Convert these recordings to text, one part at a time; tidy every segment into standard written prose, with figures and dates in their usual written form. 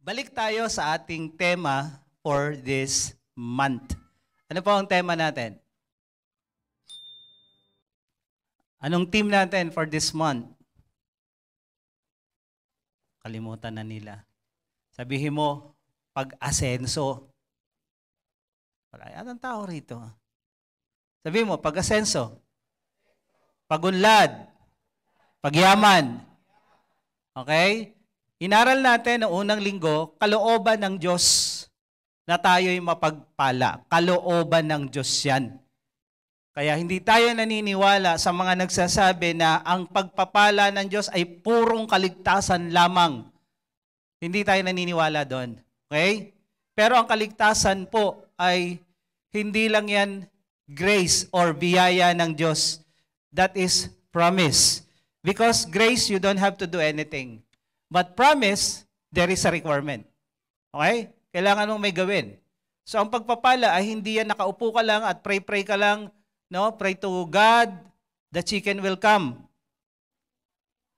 Balik tayo sa ating tema for this month. Ano po ang tema natin? Anong theme natin for this month? Kalimutan na nila. Sabihin mo, pag-asenso. Wala yatang tao rito. Sabihin mo, pag-asenso. Pagunlad. Pagyaman. Okay? Inaral natin noong unang linggo, kalooban ng Diyos na tayo'y mapagpala. Kalooban ng Diyos yan. Kaya hindi tayo naniniwala sa mga nagsasabi na ang pagpapala ng Diyos ay purong kaligtasan lamang. Hindi tayo naniniwala doon. Okay? Pero ang kaligtasan po ay hindi lang yan grace or biyaya ng Diyos. That is promise. Because grace, you don't have to do anything. But promise, there is a requirement. Okay? Kailangan mong may gawin. So ang pagpapala ay hindi yan nakaupo ka lang at pray ka lang, no? Pray to God, the chicken will come.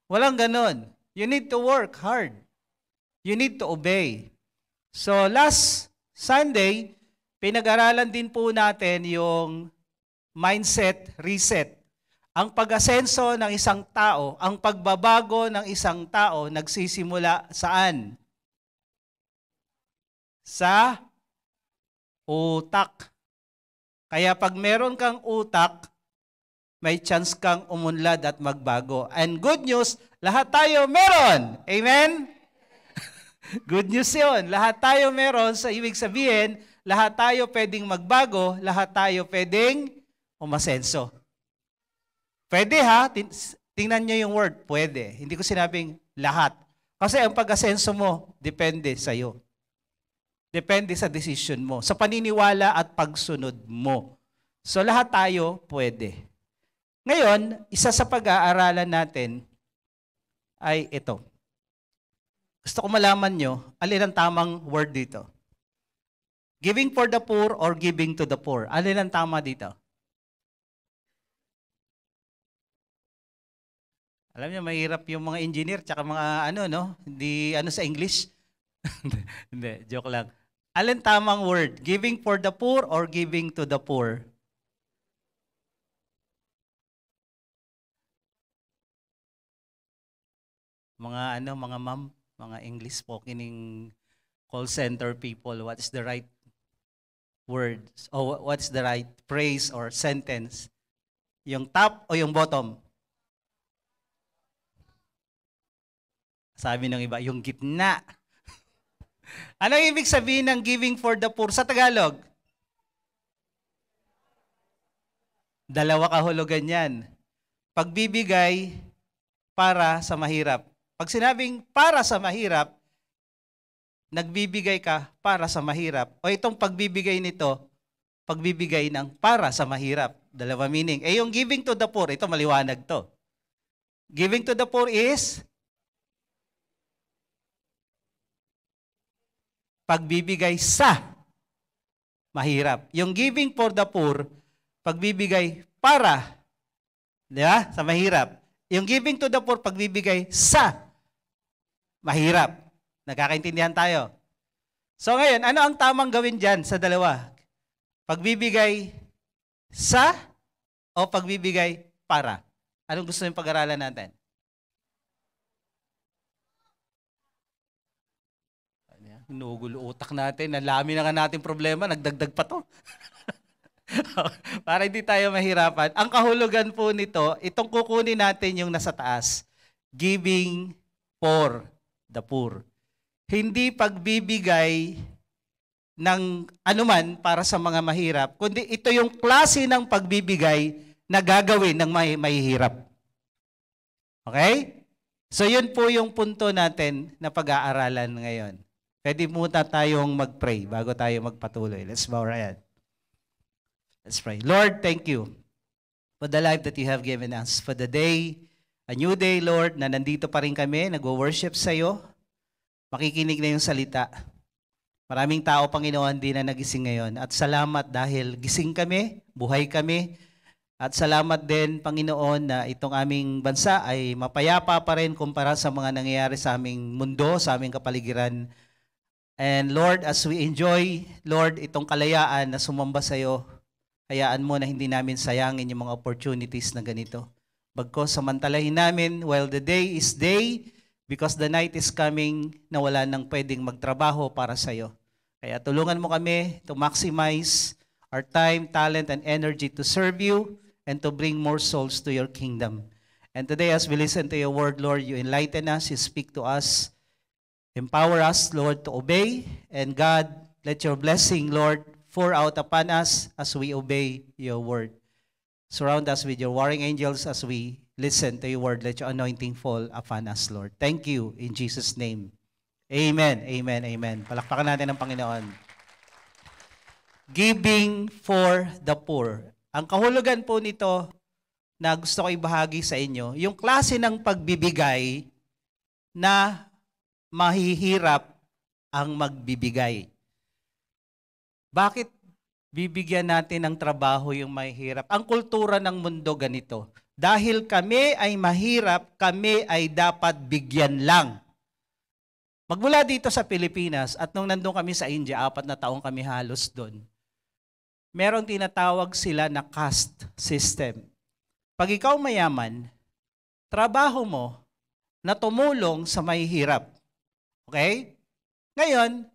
Walang ganon. You need to work hard. You need to obey. So last Sunday, pinag-aralan din po natin yung mindset reset. Ang pag-asenso ng isang tao, ang pagbabago ng isang tao, nagsisimula saan? Sa utak. Kaya pag meron kang utak, may chance kang umunlad at magbago. And good news, lahat tayo meron. Amen? Good news yun. Lahat tayo meron. Sa ibig sabihin, lahat tayo pwedeng magbago, lahat tayo pwedeng umasenso. Pwede ha, tingnan nyo yung word, pwede. Hindi ko sinabing lahat. Kasi ang pag-asenso mo, depende sa iyo. Depende sa decision mo, sa paniniwala at pagsunod mo. So lahat tayo pwede. Ngayon, isa sa pag-aaralan natin ay ito. Gusto ko malaman nyo, alin ang tamang word dito? Giving for the poor or giving to the poor? Alin ang tama dito? Alam niyo, mahirap yung mga engineer tsaka mga hindi sa English. Hindi, joke lang. Alin tamang word? Giving for the poor or giving to the poor? Mga mga ma'am, mga English speaking call center people, what is the right word? O what's the right phrase or sentence? Yung top o yung bottom? Sabi ng iba, yung gitna. Ano ibig sabihin ng giving for the poor sa Tagalog? Dalawa kahulugan yan. Pagbibigay para sa mahirap. Pag sinabing para sa mahirap, nagbibigay ka para sa mahirap. O itong pagbibigay nito, pagbibigay ng para sa mahirap. Dalawa meaning. Yung giving to the poor, ito maliwanag to. Giving to the poor is pagbibigay sa mahirap. Yung giving for the poor, pagbibigay para, di ba? Sa mahirap. Yung giving to the poor, pagbibigay sa mahirap. Nagkakaintindihan tayo. So ngayon, ano ang tamang gawin dyan sa dalawa? Pagbibigay sa o pagbibigay para? Anong gusto yung pag-aralan natin? Inugulo utak natin, nalami na nga natin problema, nagdagdag pa to. Para hindi tayo mahirapan. Ang kahulugan po nito, itong kukunin natin yung nasa taas. Giving for the poor. Hindi pagbibigay ng anuman para sa mga mahirap, kundi ito yung klase ng pagbibigay na gagawin ng mahihirap. Okay? So yun po yung punto natin na pag-aaralan ngayon. Pwede muna tayong mag-pray bago tayo magpatuloy. Let's bow our head. Let's pray. Lord, thank you for the life that you have given us. For the day, a new day, Lord, na nandito pa rin kami, nag-worship sa iyo. Makikinig na yung salita. Maraming tao, Panginoon, din na nagising ngayon. At salamat dahil gising kami, buhay kami. At salamat din, Panginoon, na itong aming bansa ay mapayapa pa rin kumpara sa mga nangyayari sa aming mundo, sa aming kapaligiran. And Lord, as we enjoy, Lord, itong kalayaan na sumamba sa iyo, hayaan mo na hindi namin sayangin yung mga opportunities na ganito. Bagkus samantalahin namin while the day is day, because the night is coming na wala nang pwedeng magtrabaho para sa iyo. Kaya tulungan mo kami to maximize our time, talent, and energy to serve you and to bring more souls to your kingdom. And today as we listen to your word, Lord, you enlighten us, you speak to us, empower us, Lord, to obey. And God, let your blessing, Lord, pour out upon us as we obey your word. Surround us with your warring angels as we listen to your word. Let your anointing fall upon us, Lord. Thank you in Jesus' name. Amen, amen, amen. Palakpakan natin ang Panginoon. Giving for the poor. Ang kahulugan po nito na gusto ko ibahagi sa inyo, yung klase ng pagbibigay na mahihirap ang magbibigay. Bakit bibigyan natin ng trabaho yung mahihirap? Ang kultura ng mundo ganito. Dahil kami ay mahirap, kami ay dapat bigyan lang. Magmula dito sa Pilipinas at nung nandun kami sa India, 4 na taong kami halos doon, merong tinatawag sila na caste system. Pag ikaw mayaman, trabaho mo na tumulong sa mahihirap. Okay? Ngayon,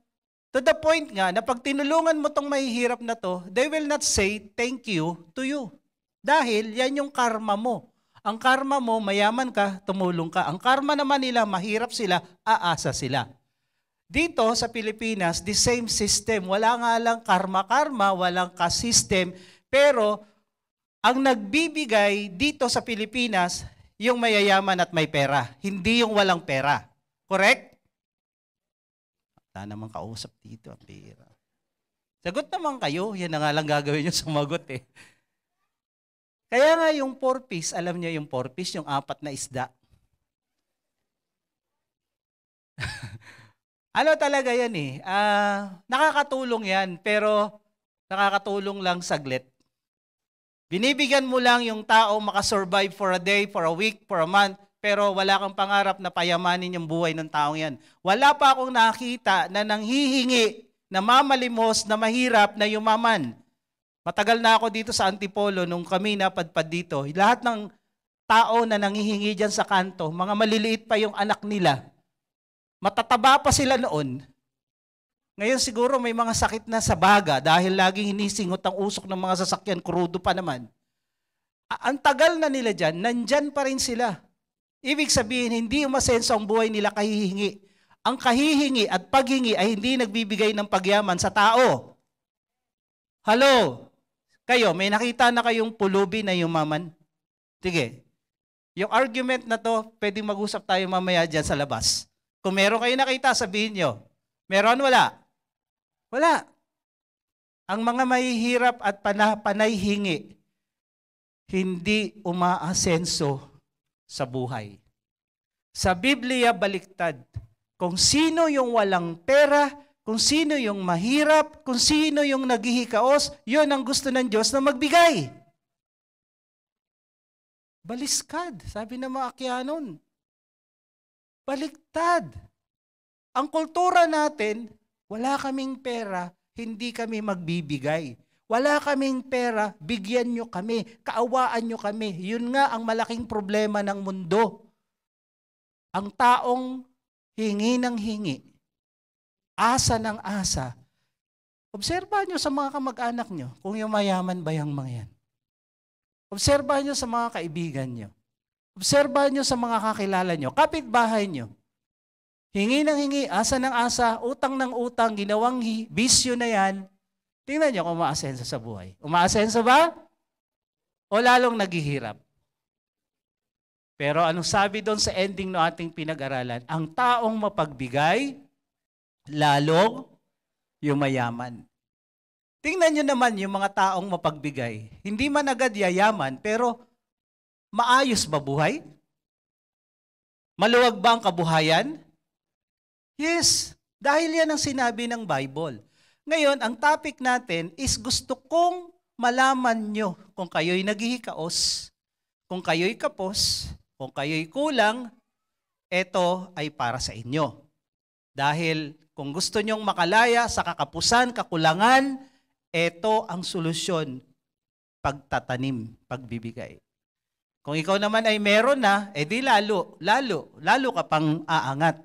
to the point nga na pag tinulungan mo tong mahihirap na to, they will not say thank you to you. Dahil yan yung karma mo. Ang karma mo, mayaman ka, tumulong ka. Ang karma naman nila, mahirap sila, aasa sila. Dito sa Pilipinas, the same system. Wala nga lang karma-karma, walang ka-system. Pero ang nagbibigay dito sa Pilipinas, yung mayayaman at may pera. Hindi yung walang pera. Correct? Wala namang kausap dito, ang pera. Sagot naman kayo, yan na nga lang gagawin nyo sumagot eh. Kaya nga yung 4 piece, alam niyo yung 4 piece, yung 4 na isda. Ano talaga yan eh, nakakatulong yan, pero nakakatulong lang saglit. Binibigyan mo lang yung tao makasurvive for a day, for a week, for a month, pero wala kang pangarap na payamanin yung buhay ng taong yan. Wala pa akong nakita na nanghihingi, na mamalimos, na mahirap, na yumaman. Matagal na ako dito sa Antipolo nung kami napadpad dito. Lahat ng tao na nanghihingi dyan sa kanto, mga maliliit pa yung anak nila. Matataba pa sila noon. Ngayon siguro may mga sakit na sa baga dahil laging hinisingot ang usok ng mga sasakyan, krudo pa naman. Ang tagal na nila dyan, nandyan pa rin sila. Ibig sabihin, hindi umasenso ang buhay nila kahihingi. Ang kahihingi at paghingi ay hindi nagbibigay ng pagyaman sa tao. Hello? Kayo, may nakita na kayong pulubi na yumaman? Sige. Yung argument na to, pwedeng mag-usap tayo mamaya dyan sa labas. Kung meron kayo nakita, sabihin nyo. Meron? Wala? Wala. Ang mga mahihirap at panayhingi, hindi umaasenso sa buhay. Sa Biblia, baliktad. Kung sino yung walang pera, kung sino yung mahirap, kung sino yung naghihikaos, yun ang gusto ng Diyos na magbigay. Baliskad, sabi ng mga Akyanon. Baliktad. Ang kultura natin, wala kaming pera, hindi kami magbibigay. Wala kaming pera, bigyan nyo kami, kaawaan nyo kami. Yun nga ang malaking problema ng mundo. Ang taong hingi ng hingi, asa ng asa. Obserbahan nyo sa mga kamag-anak nyo kung yung mayaman ba yung mga yan. Obserbahan nyo sa mga kaibigan nyo. Obserbahan nyo sa mga kakilala nyo, kapitbahay nyo. Hingi ng hingi, asa ng asa, utang ng utang, ginawang bisyo na yan. Tingnan nyo kung umaasenso sa buhay. Umaasenso ba? O lalong naghihirap? Pero anong sabi doon sa ending ng ating pinag-aralan? Ang taong mapagbigay, lalong yumayaman. Tingnan nyo naman yung mga taong mapagbigay. Hindi man agad yayaman, pero maayos ba buhay? Maluwag ba ang kabuhayan? Yes, dahil yan ang sinabi ng Bible. Ngayon, ang topic natin is gusto kong malaman nyo kung kayo'y naghihikaos, kung kayo'y kapos, kung kayo'y kulang, ito ay para sa inyo. Dahil kung gusto nyong makalaya sa kakapusan, kakulangan, ito ang solusyon, pagtatanim, pagbibigay. Kung ikaw naman ay meron na, edi lalo ka pang aangat.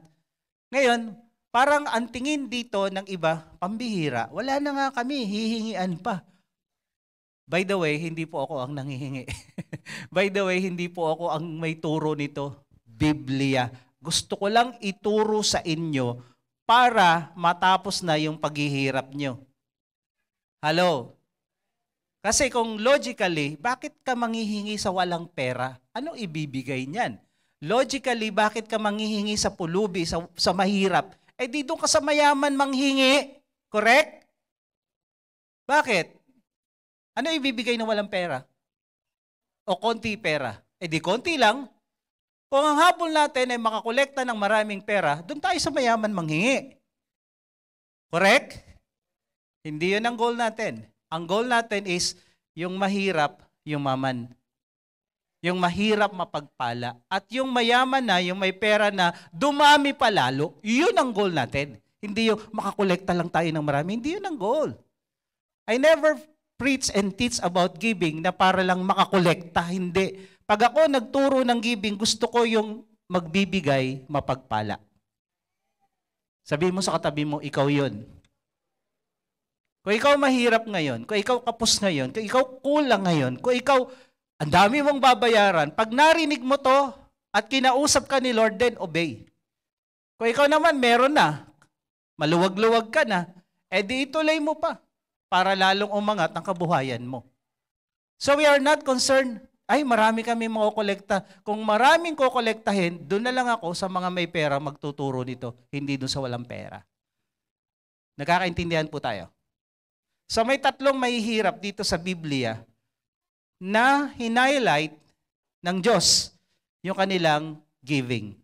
Ngayon, parang ang tingin dito ng iba, pambihira, wala na nga kami, hihingian pa. By the way, hindi po ako ang nanghihingi. By the way, hindi po ako ang may turo nito. Biblia. Gusto ko lang ituro sa inyo para matapos na yung paghihirap nyo. Hello? Kasi kung logically, bakit ka manghihingi sa walang pera? Anong ibibigay niyan? Logically, bakit ka manghihingi sa pulubi, sa mahirap? Eh di doon ka sa mayaman manghingi. Correct? Bakit? Ano ibibigay ng walang pera? O konti pera? Eh di konti lang. Kung ang habol natin ay makakolekta ng maraming pera, doon tayo sa mayaman manghingi. Correct? Hindi yun ang goal natin. Ang goal natin is yung mahirap, yumaman. Yung mahirap mapagpala. At yung mayaman na, yung may pera na, dumami pa lalo. Yun ang goal natin. Hindi yung makakolekta lang tayo ng marami. Hindi yun ang goal. I never preach and teach about giving na para lang makakolekta. Hindi. Pag ako nagturo ng giving, gusto ko yung magbibigay, mapagpala. Sabihin mo sa katabi mo, ikaw yun. Kung ikaw mahirap ngayon, kung ikaw kapos ngayon, kung ikaw kulang ngayon, kung ikaw ang dami mong babayaran, pag narinig mo to at kinausap ka ni Lord, then obey. Kung ikaw naman meron na, maluwag-luwag ka na, edi ituloy mo pa para lalong umangat ang kabuhayan mo. So we are not concerned, ay marami kami makukolekta. Kung maraming kukolektahin, doon na lang ako sa mga may pera magtuturo nito, hindi doon sa walang pera. Nagkakaintindihan po tayo? So may tatlong mahihirap dito sa Biblia na hinighlight ng Diyos yung kanilang giving.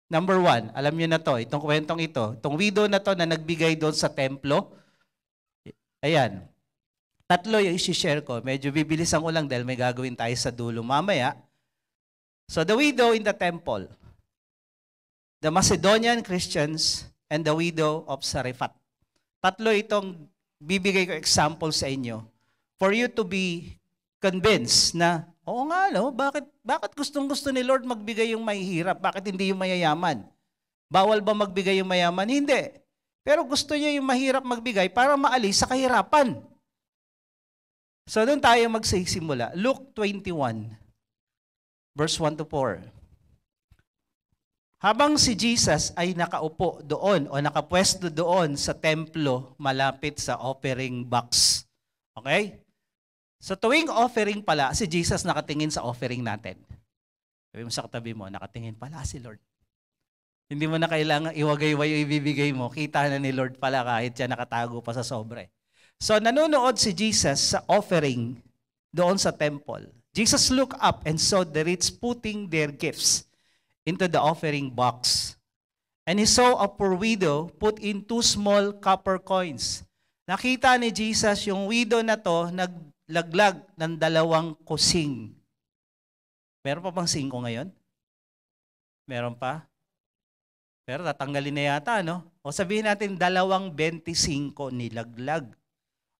Number 1, alam niyo na to, itong kwentong ito, itong widow na to na nagbigay doon sa templo. Ayan. Tatlo yung isi-share ko. Medyo bibilisan ko lang dahil may gagawin tayo sa dulo mamaya. So the widow in the temple, the Macedonian Christians, and the widow of Zarephath. Tatlo itong bibigay ko example sa inyo for you to be convinced na, oo nga, no? Bakit gustong-gusto ni Lord magbigay yung mahihirap? Bakit hindi yung mayayaman? Bawal ba magbigay yung mayaman? Hindi. Pero gusto niya yung mahirap magbigay para maalis sa kahirapan. So doon tayo magsisimula. Luke 21, verse 1 to 4. Habang si Jesus ay nakaupo doon o nakapwesto doon sa templo malapit sa offering box. Okay? So tuwing offering pala, si Jesus nakatingin sa offering natin. Sabi mo sa katabi mo, nakatingin pala si Lord. Hindi mo na kailangan iwagay-wayo ibibigay mo. Kita na ni Lord pala kahit siya nakatago pa sa sobre. So nanonood si Jesus sa offering doon sa temple. Jesus looked up and saw the rich putting their gifts into the offering box. And he saw a poor widow put in 2 small copper coins. Nakita ni Jesus yung widow na to naglaglag ng 2 kusing. Meron pa bang 5 ngayon? Meron pa? Pero tatanggalin na yata, no? O sabihin natin 2.25 nilaglag.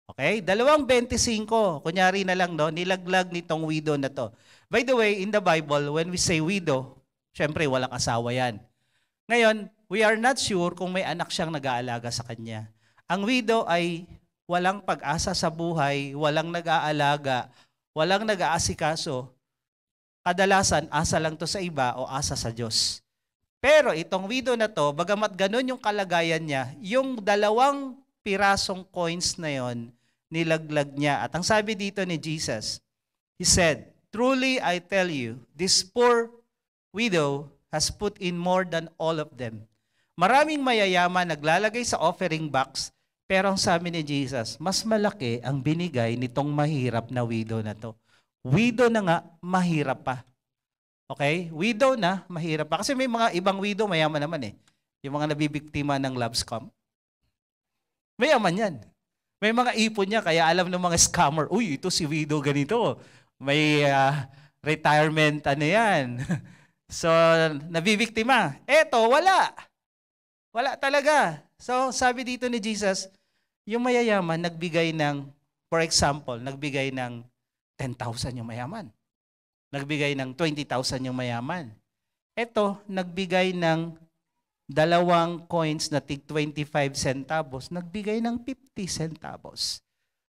Okay? 2.25. Kunyari na lang, no? Nilaglag nitong widow na to. By the way, in the Bible, when we say widow, syempre, walang asawa yan. Ngayon, we are not sure kung may anak siyang nag-aalaga sa kanya. Ang widow ay walang pag-asa sa buhay, walang nag-aalaga, walang nag-aasikaso. Kadalasan, asa lang to sa iba o asa sa Diyos. Pero itong widow na to, bagamat ganun yung kalagayan niya, yung 2 pirasong coins na yon, nilaglag niya. At ang sabi dito ni Jesus, He said, "Truly I tell you, this poor widow has put in more than all of them." Maraming mayayaman naglalagay sa offering box, pero ang sabi ni Jesus, mas malaki ang binigay nitong mahirap na widow na to. Widow na nga, mahirap pa. Okay? Widow na, mahirap pa. Kasi may mga ibang widow, mayaman naman eh. Yung mga nabibiktima ng love scam. Mayaman yan. May mga ipon niya, kaya alam ng mga scammer, uy, ito si widow ganito. May retirement, ano yan. So, nabibiktima. Eto, wala. Wala talaga. So, sabi dito ni Jesus, yung mayayaman nagbigay ng, for example, nagbigay ng 10,000 yung mayaman. Nagbigay ng 20,000 yung mayaman. Ito, nagbigay ng 2 coins na tig 25 centavos, nagbigay ng 50 centavos.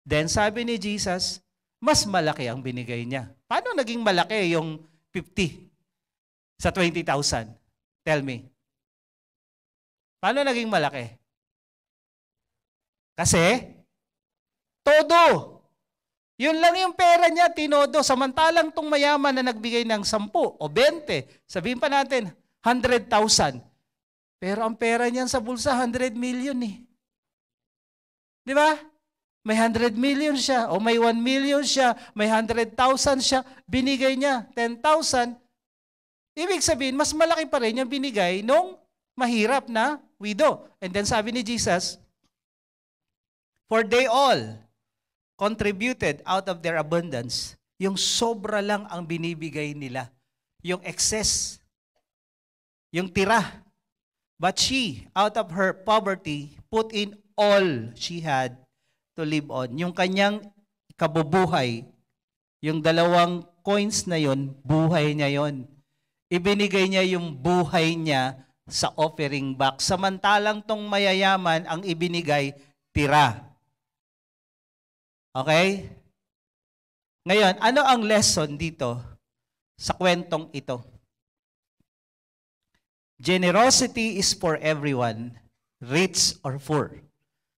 Then sabi ni Jesus, mas malaki ang binigay niya. Paano naging malaki yung 50 sa 20,000? Tell me. Paano naging malaki? Kasi, todo. Yun lang yung pera niya, tinodo. Samantalang tong mayaman na nagbigay ng 10 o 20, sabihin pa natin, 100,000. Pero ang pera niyan sa bulsa, 100 million eh. Di ba? May 100 million siya, o may 1 million siya, may 100,000 siya, binigay niya 10,000. Ibig sabihin, mas malaki pa rin yung binigay nung mahirap na widow. And then sabi ni Jesus, for they all contributed out of their abundance. Yung sobra lang ang binibigay nila. Yung excess. Yung tira. But she, out of her poverty, put in all she had to live on. Yung kanyang kabubuhay, yung 2 coins na yon, buhay niya yon. Ibinigay niya yung buhay niya sa offering box. Samantalang tong mayayaman ang ibinigay, tira. Okay? Ngayon, ano ang lesson dito sa kwentong ito? Generosity is for everyone, rich or poor.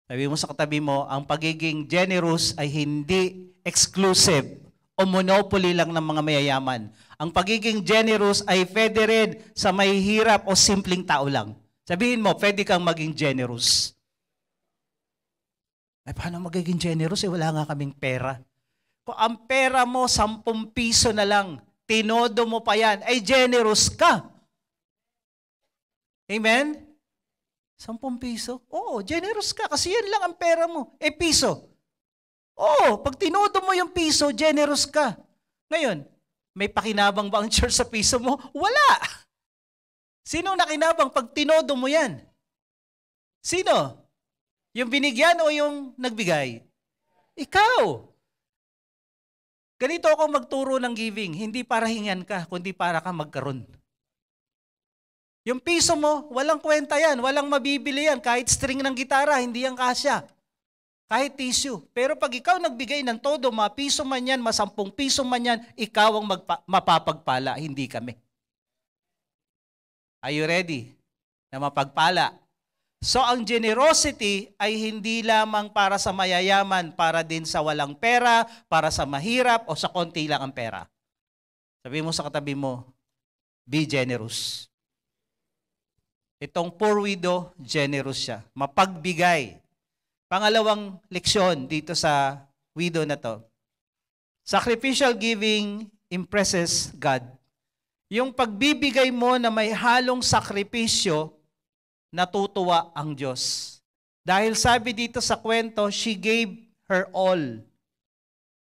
Sabi mo sa katabi mo, ang pagiging generous ay hindi exclusive o monopoly lang ng mga mayayaman. Ang pagiging generous ay pwede rin sa mahihirap o simpleng tao lang. Sabihin mo, pwede kang maging generous. Ay, paano magiging generous? Wala nga kaming pera. Kung ang pera mo, 10 piso na lang, tinodo mo pa yan, ay generous ka. Amen? 10 piso? Oo, generous ka kasi yan lang ang pera mo. Piso. Oo, pag tinodo mo yung piso, generous ka. Ngayon, may pakinabang ba ang church sa piso mo? Wala. Sino nakinabang pag tinodo mo yan? Sino? Yung binigyan o yung nagbigay? Ikaw. Ganito ako magturo ng giving, hindi para hingan ka, kundi para ka magkaroon. Yung piso mo, walang kwenta yan, walang mabibili yan, kahit string ng gitara, hindi yan kasya. Kahit tissue. Pero pag ikaw nagbigay ng todo, piso man yan, 10 piso man yan, ikaw ang mapapagpala, hindi kami. Are you ready na mapagpala? So ang generosity ay hindi lamang para sa mayayaman, para din sa walang pera, para sa mahirap o sa konti lang ang pera. Sabi mo sa katabi mo, be generous. Itong poor widow, generous siya. Mapagbigay. Pangalawang leksyon dito sa widow na to. Sacrificial giving impresses God. Yung pagbibigay mo na may halong sakripisyo, natutuwa ang Diyos. Dahil sabi dito sa kwento, she gave her all.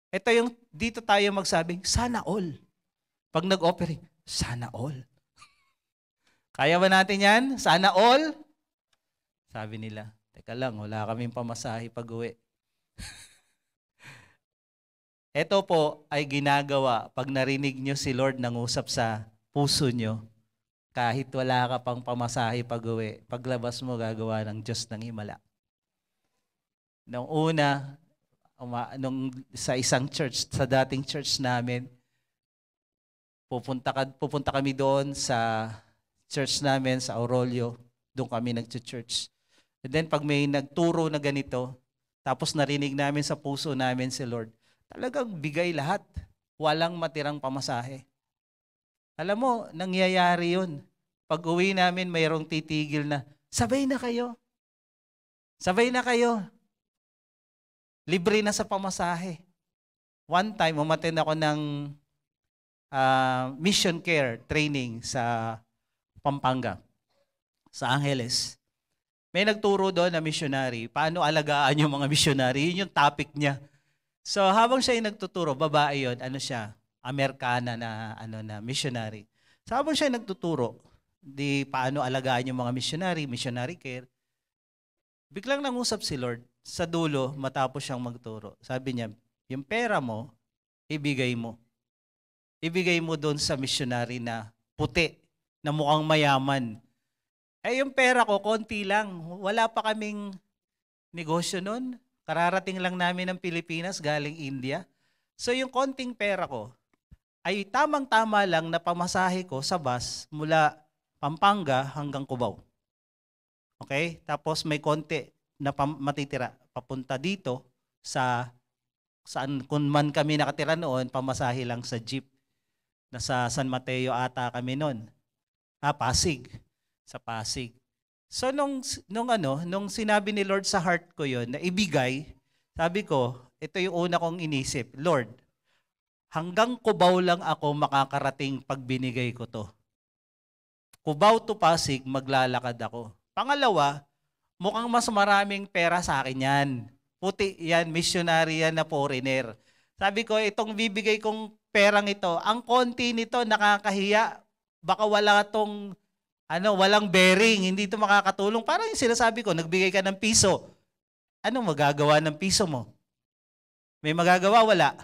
Ito yung dito tayo magsabing, sana all. Pag nag-offering, sana all. Kaya ba natin yan? Sana all? Sabi nila, teka lang, wala kaming pamasahe pag-uwi. Ito po ay ginagawa pag narinig nyo si Lord nangusap sa puso nyo. Kahit wala ka pang pamasahe pag-uwi, paglabas mo gagawa ng Diyos ng himala. Nung una, sa isang church, sa dating church namin, pupunta kami doon sa church namin, sa Aurolio. Doon kami nag-church. And then pag may nagturo na ganito, tapos narinig namin sa puso namin si Lord, talagang bigay lahat. Walang matirang pamasahe. Alam mo, nangyayari yun. Pag uwi namin, mayroong titigil na, sabay na kayo. Sabay na kayo. Libre na sa pamasahe. One time, umattend ako ng mission care training sa Pampanga, sa Angeles. May nagturo doon na missionary. Paano alagaan yung mga missionary? Yun yung topic niya. So habang siya yung nagtuturo, babae yun, Amerikana na, na missionary. So habang siya nagtuturo, di paano alagaan yung mga missionary care. Biglang nangusap si Lord sa dulo matapos siyang magturo. Sabi niya, yung pera mo, ibigay mo. Ibigay mo doon sa missionary na puti, na mukhang mayaman. Eh yung pera ko, konti lang. Wala pa kaming negosyo noon. Kararating lang namin ng Pilipinas, galing India. So yung konting pera ko, ay tamang-tama lang na pamasahe ko sa bus mula Pampanga hanggang Cubao. Okay? Tapos may konti na matitira papunta dito sa saan kung man kami nakatira noon, pamasahe lang sa jeep. Nasa San Mateo ata kami noon. Pasig. Sa Pasig. So nung sinabi ni Lord sa heart ko yon na ibigay, sabi ko, ito yung una kong inisip, Lord, hanggang Cubao lang ako makakarating pag binigay ko to. Cubao to Pasig, maglalakad ako. Pangalawa, mukhang mas maraming pera sa akin yan. Puti yan, missionary yan na foreigner. Sabi ko, itong bibigay kong perang ito, ang konti nito nakakahiya. Baka wala tong, walang bearing, hindi ito makakatulong. Parang yung sinasabi ko, nagbigay ka ng piso. Anong magagawa ng piso mo? May magagawa? Wala.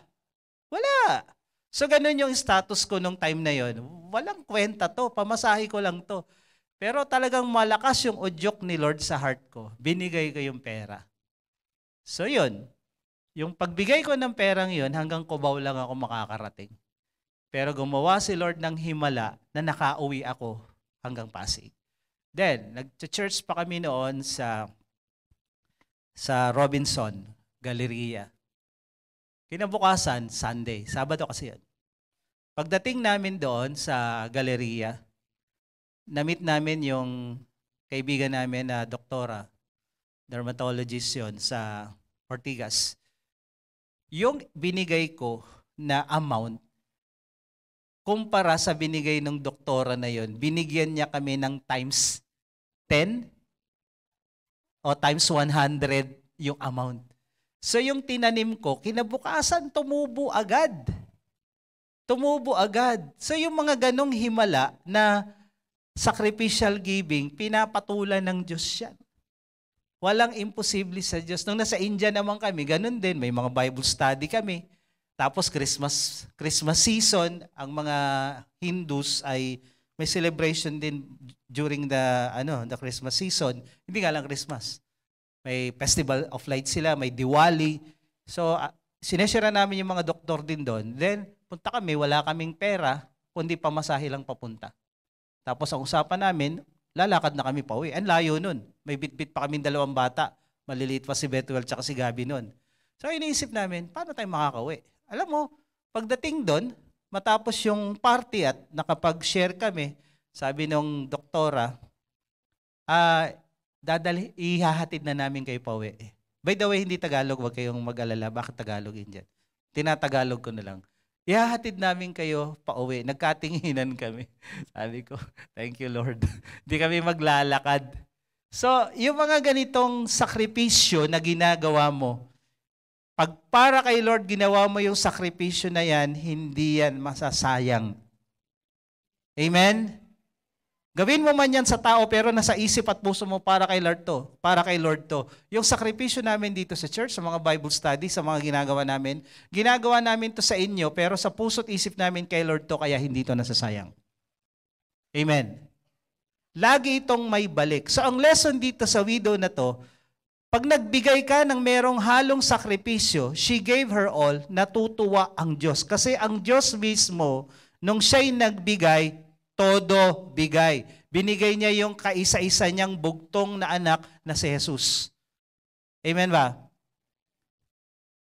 Wala. So ganun yung status ko nung time na yon. Walang kwenta to, pamasahe ko lang to. Pero talagang malakas yung udyok ni Lord sa heart ko. Binigay ko yung pera. So yun, yung pagbigay ko ng perang yun, hanggang Cubao lang ako makakarating. Pero gumawa si Lord ng himala na nakauwi ako hanggang Pasig. Then, nag-church pa kami noon sa Robinson, Galleria. Kinabukasan, Sunday. Sabado kasi yun. Pagdating namin doon sa Galleria, na-meet namin yung kaibigan namin na doktora, dermatologist yun sa Ortigas. Yung binigay ko na amount, kumpara sa binigay ng doktora na yun, binigyan niya kami ng times 10 o times 100 yung amount. So yung tinanim ko, kinabukasan tumubo agad. Tumubo agad. So yung mga ganong himala na sacrificial giving, pinapatulan ng Diyos yan. Walang imposible sa Diyos. Nung nasa India naman kami, ganun din. May mga Bible study kami. Tapos Christmas season, ang mga Hindus ay may celebration din during the Christmas season. Hindi nga lang Christmas. May Festival of Lights sila, may Diwali. So, sineshare namin yung mga doktor din doon. Then, punta kami, wala kaming pera, kundi pamasahe lang papunta. Tapos, ang usapan namin, lalakad na kami pa uwi. Ang layo nun. May bit-bit pa kaming 2 bata. Maliliit pa si Betuel tsaka si Gabi nun. So, iniisip namin, paano tayo makakauwi? Alam mo, pagdating doon, matapos yung party at nakapag-share kami, sabi nung doktora, ihahatid na namin kayo pauwi. By the way, hindi Tagalog, wag kayong mag-alala. Bakit Tagalog yun dyan? Tinatagalog ko na lang. Ihahatid namin kayo pauwi. Nagkatinginan kami. Sabi ko, thank you Lord. Hindi kami maglalakad. So, yung mga ganitong sakripisyo na ginagawa mo, pag para kay Lord ginawa mo yung sakripisyo na yan, hindi yan masasayang. Amen? Gawin mo man yan sa tao pero nasa isip at puso mo para kay Lord to. Para kay Lord to. Yung sakripisyo namin dito sa church, sa mga Bible study, sa mga ginagawa namin to sa inyo pero sa puso at isip namin kay Lord to kaya hindi to nasasayang. Amen? Lagi itong may balik. So ang lesson dito sa widow na to, pag nagbigay ka ng merong halong sakripisyo, she gave her all, natutuwa ang Diyos. Kasi ang Diyos mismo, nung siya'y nagbigay, todo bigay. Binigay niya yung kaisa-isa niyang bugtong na anak na si Jesus. Amen ba?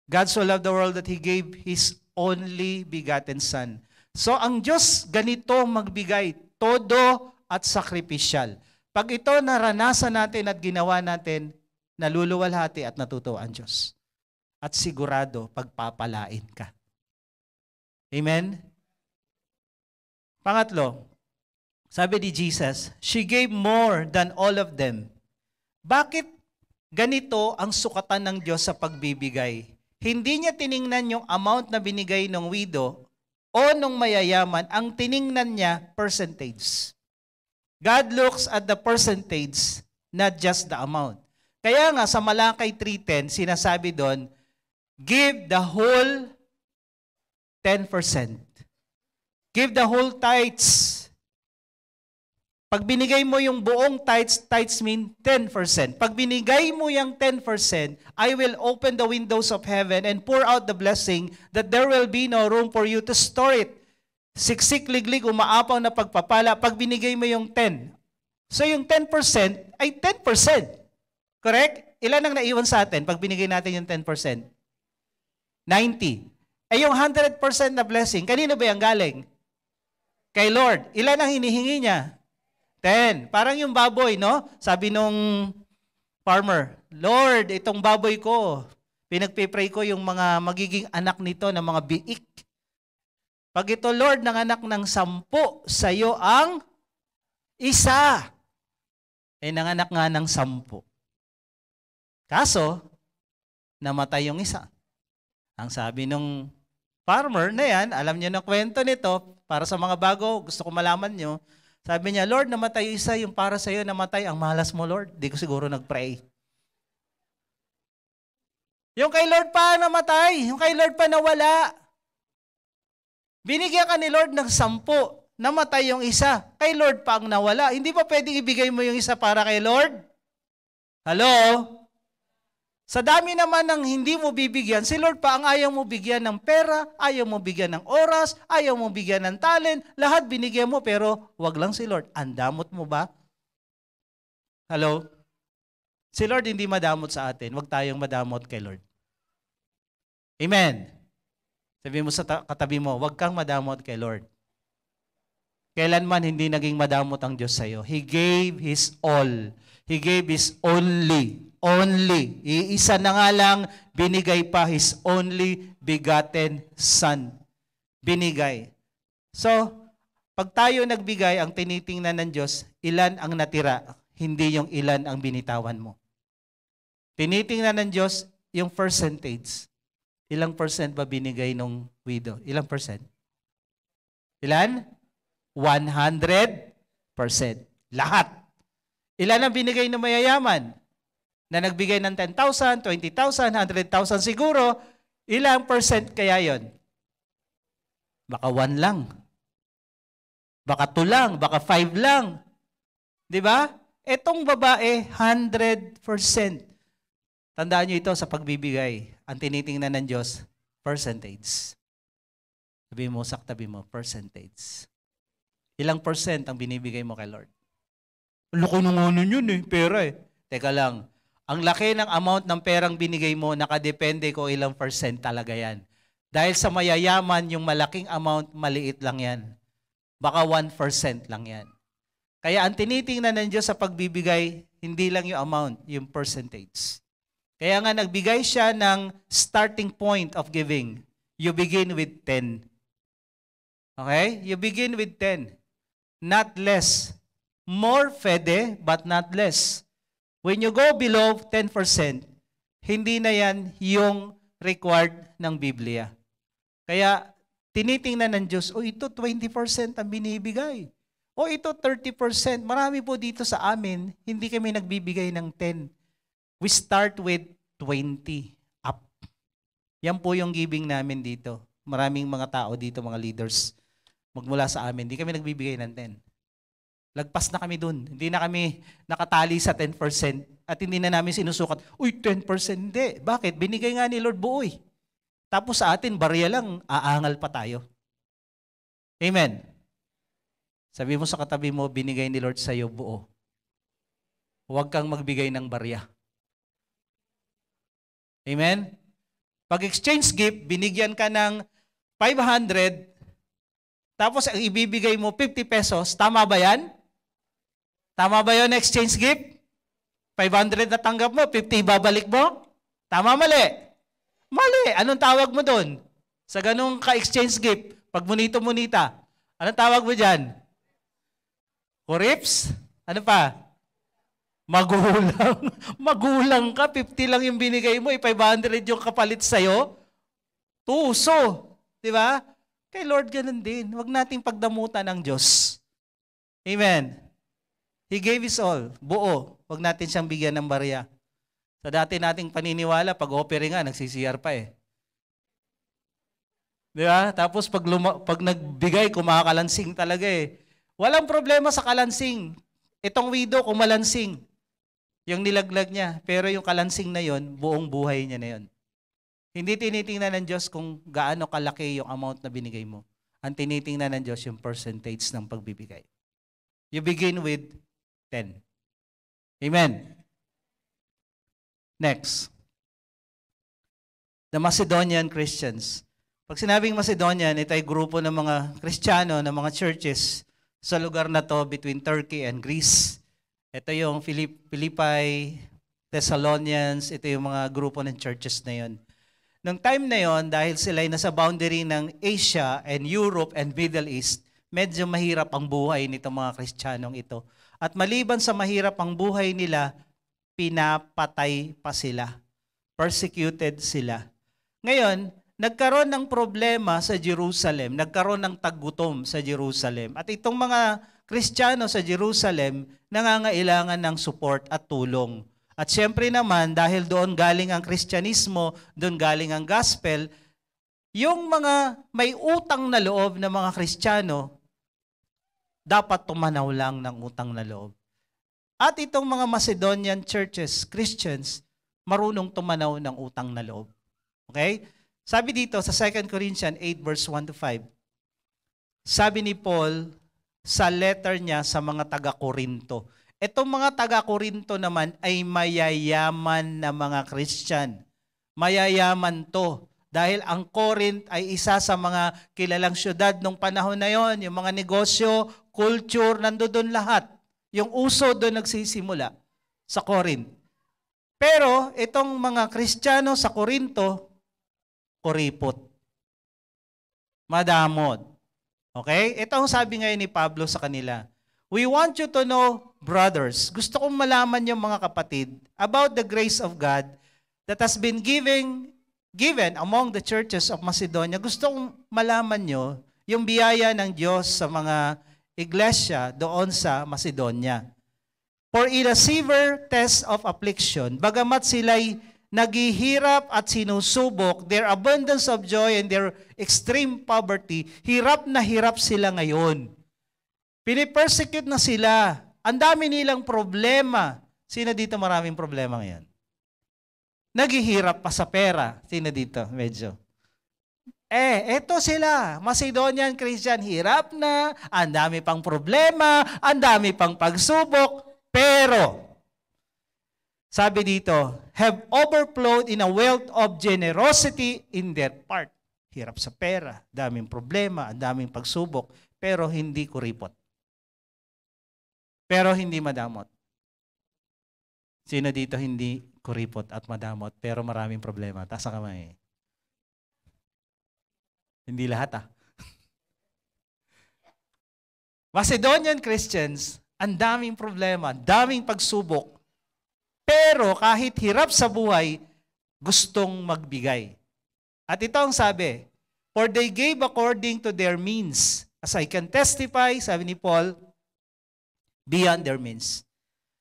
God so loved the world that He gave His only begotten Son. So ang Diyos ganito magbigay, todo at sakripisyal. Pag ito naranasan natin at ginawa natin, naluluwalhati at natutuwa ang Diyos. At sigurado, pagpapalain ka. Amen? Pangatlo, sabi ni Jesus, she gave more than all of them. Bakit ganito ang sukatan ng Diyos sa pagbibigay? Hindi niya tiningnan yung amount na binigay ng widow o nung mayayaman, ang tiningnan niya percentage. God looks at the percentage, not just the amount. Kaya nga sa Malakay 3:10, sinasabi doon, give the whole 10%. Give the whole tithes. Pag binigay mo yung buong tithes, tithes mean 10%. Pag binigay mo yung 10%, I will open the windows of heaven and pour out the blessing that there will be no room for you to store it. Siksik, liglig, umaapaw na pagpapala pag binigay mo yung 10. So yung 10% ay 10%. Correct? Ilan ang naiwan sa atin pag binigay natin yung 10%? 90. Ay yung 100% na blessing, kanino ba yung galing? Kay Lord. Ilan ang hinihingi niya? 10. Parang yung baboy, no? Sabi nung farmer, Lord, itong baboy ko, pinagpipray ko yung mga magiging anak nito na mga biik. Pag ito, Lord, nanganak ng 10, sa'yo ang isa. Eh, nanganak nga ng 10. Kaso, namatay yung isa. Ang sabi nung farmer na yan, alam niyo na kwento nito, para sa mga bago, gusto ko malaman nyo, sabi niya, Lord, namatay isa, yung para sa iyo namatay, ang malas mo, Lord. Di ko siguro nag-pray. Yung kay Lord pa namatay, yung kay Lord pa nawala. Binigyan ka ni Lord ng 10, namatay yung isa. Kay Lord pa ang nawala. Hindi pa pwedeng ibigay mo yung isa para kay Lord? Hello? Sa dami naman ng hindi mo bibigyan, si Lord pa ang ayaw mo bigyan ng pera, ayaw mo bigyan ng oras, ayaw mo bigyan ng talent, lahat binigyan mo pero wag lang si Lord. Andamot mo ba? Hello? Si Lord hindi madamot sa atin, wag tayong madamot kay Lord. Amen. Sabi mo sa katabi mo, wag kang madamot kay Lord. Kailanman hindi naging madamot ang Diyos sa iyo. He gave His all. He gave His only. Iisa na nga lang, binigay pa His only begotten Son. Binigay. So, pag tayo nagbigay, ang tinitingnan ng Diyos, ilan ang natira, hindi yung ilan ang binitawan mo. Tinitingnan ng Diyos yung percentage. Ilang percent ba binigay nung widow? Ilang percent? Ilan? 100%. Lahat. Ilan ang binigay ng mayayaman? Na nagbigay ng 10,000, 20,000, 100,000 siguro, ilang percent kaya yon? Baka 1 lang. Baka 2 lang, baka 5 lang. 'Di ba? Etong babae, 100%. Tandaan niyo ito sa pagbibigay. Ang tinitingnan ng Diyos, percentage. Sabi mo sa tabi mo, percentage. Ilang percent ang binibigay mo kay Lord? Laki ng ano yun eh, pera eh. Teka lang. Ang laki ng amount ng perang binigay mo, nakadepende ko ilang percent talaga yan. Dahil sa mayayaman, yung malaking amount, maliit lang yan. Baka 1% lang yan. Kaya ang tinitingnan ng Diyos sa pagbibigay, hindi lang yung amount, yung percentage. Kaya nga nagbigay siya ng starting point of giving. You begin with 10. Okay? You begin with 10. Not less. More fede, but not less. When you go below 10%, hindi na yan yung required ng Biblia. Kaya tinitingnan ng Diyos, ito 20% ang binibigay. Ito 30%. Marami po dito sa amin, hindi kami nagbibigay ng 10. We start with 20 up. Yan po yung giving namin dito. Maraming mga tao dito, mga leaders, magmula sa amin, hindi kami nagbibigay ng 10. Lagpas na kami dun. Hindi na kami nakatali sa 10% at hindi na namin sinusukat, 10%. Hindi. Bakit? Binigay nga ni Lord buo eh. Tapos sa atin, barya lang, aangal pa tayo. Amen. Sabi mo sa katabi mo, binigay ni Lord sa iyo buo. Huwag kang magbigay ng barya. Amen? Pag exchange gift, binigyan ka ng 500, tapos ang ibibigay mo 50 pesos, tama ba yan? Tama ba yun, exchange gift? 500 na tanggap mo, 50 babalik mo? Tama, mali? Mali. Anong tawag mo doon? Sa ganung ka-exchange gift, pag munito-munita, anong tawag mo dyan? Kurips? Ano pa? Magulang. Magulang ka, 50 lang yung binigay mo, 500 yung kapalit sa'yo. Tuso. Di ba? Kay Lord ganun din. Huwag nating pagdamutan ng Diyos. Amen. He gave His all, buo. Huwag natin siyang bigyan ng barya. Sa dati nating paniniwala, pag offering nga, nagsisiyar pa eh. Di ba? Tapos pag nagbigay, kumakalansing talaga eh. Walang problema sa kalansing. Itong widow, kumalansing. Yung nilaglag niya. Pero yung kalansing na yon, buong buhay niya na yon. Hindi tinitingnan ng Diyos kung gaano kalaki yung amount na binigay mo. Ang tinitingnan ng Diyos yung percentage ng pagbibigay. You begin with 10. Amen. Next. The Macedonian Christians. Pag sinabing Macedonian, ito ay grupo ng mga Kristiyano, ng mga churches sa lugar na to between Turkey and Greece. Ito yung Philippi, Thessalonians, ito yung mga grupo ng churches na yon. Nung time na yon, dahil sila ay nasa boundary ng Asia and Europe and Middle East, medyo mahirap ang buhay nitong mga Kristiyanong ito. At maliban sa mahirap ang buhay nila, pinapatay pa sila. Persecuted sila. Ngayon, nagkaroon ng problema sa Jerusalem, nagkaroon ng taggutom sa Jerusalem. At itong mga Kristiyano sa Jerusalem, nangangailangan ng support at tulong. At syempre naman, dahil doon galing ang Kristyanismo, doon galing ang gospel, yung mga may utang na loob na mga Kristiyano, dapat tumanaw lang ng utang na loob. At itong mga Macedonian churches, Christians, marunong tumanaw ng utang na loob. Okay? Sabi dito sa 2 Corinthians 8 verse 1 to 5, sabi ni Paul sa letter niya sa mga taga-Korinto. Itong mga taga-Korinto naman ay mayayaman na mga Christian. Mayayaman to. Dahil ang Corinth ay isa sa mga kilalang syudad nung panahon na yon. Yung mga negosyo, culture, nandoon lahat. Yung uso doon nagsisimula sa Corinth. Pero itong mga Kristiyano sa Korinto, kuripot. Madamot. Okay? Ito ang sabi ngayon ni Pablo sa kanila. We want you to know, brothers, gusto kong malaman yung mga kapatid about the grace of God that has been given among the churches of Macedonia. Gusto kong malaman nyo yung biyaya ng Diyos sa mga iglesia doon sa Macedonia. For in a severe test of affliction, bagamat sila'y naghihirap at sinusubok, their abundance of joy and their extreme poverty, hirap na hirap sila ngayon. Pinipersecute na sila. Ang dami nilang problema. Sino dito maraming problema ngayon? Naghihirap pa sa pera. Sino dito? Medyo. Eto sila. Macedonian Christian, hirap na. Ang dami pang problema. Ang dami pang pagsubok. Pero, sabi dito, have overflowed in a wealth of generosity in their part. Hirap sa pera, daming problema, daming pagsubok, pero hindi kuripot. Pero hindi madamot. Sino dito hindi kuripot at madamot, pero maraming problema? Taas ang kamay. Hindi lahat Macedonian Christians, ang daming problema, daming pagsubok, pero kahit hirap sa buhay, gustong magbigay. At ito ang sabi, for they gave according to their means. As I can testify, sabi ni Paul, beyond their means.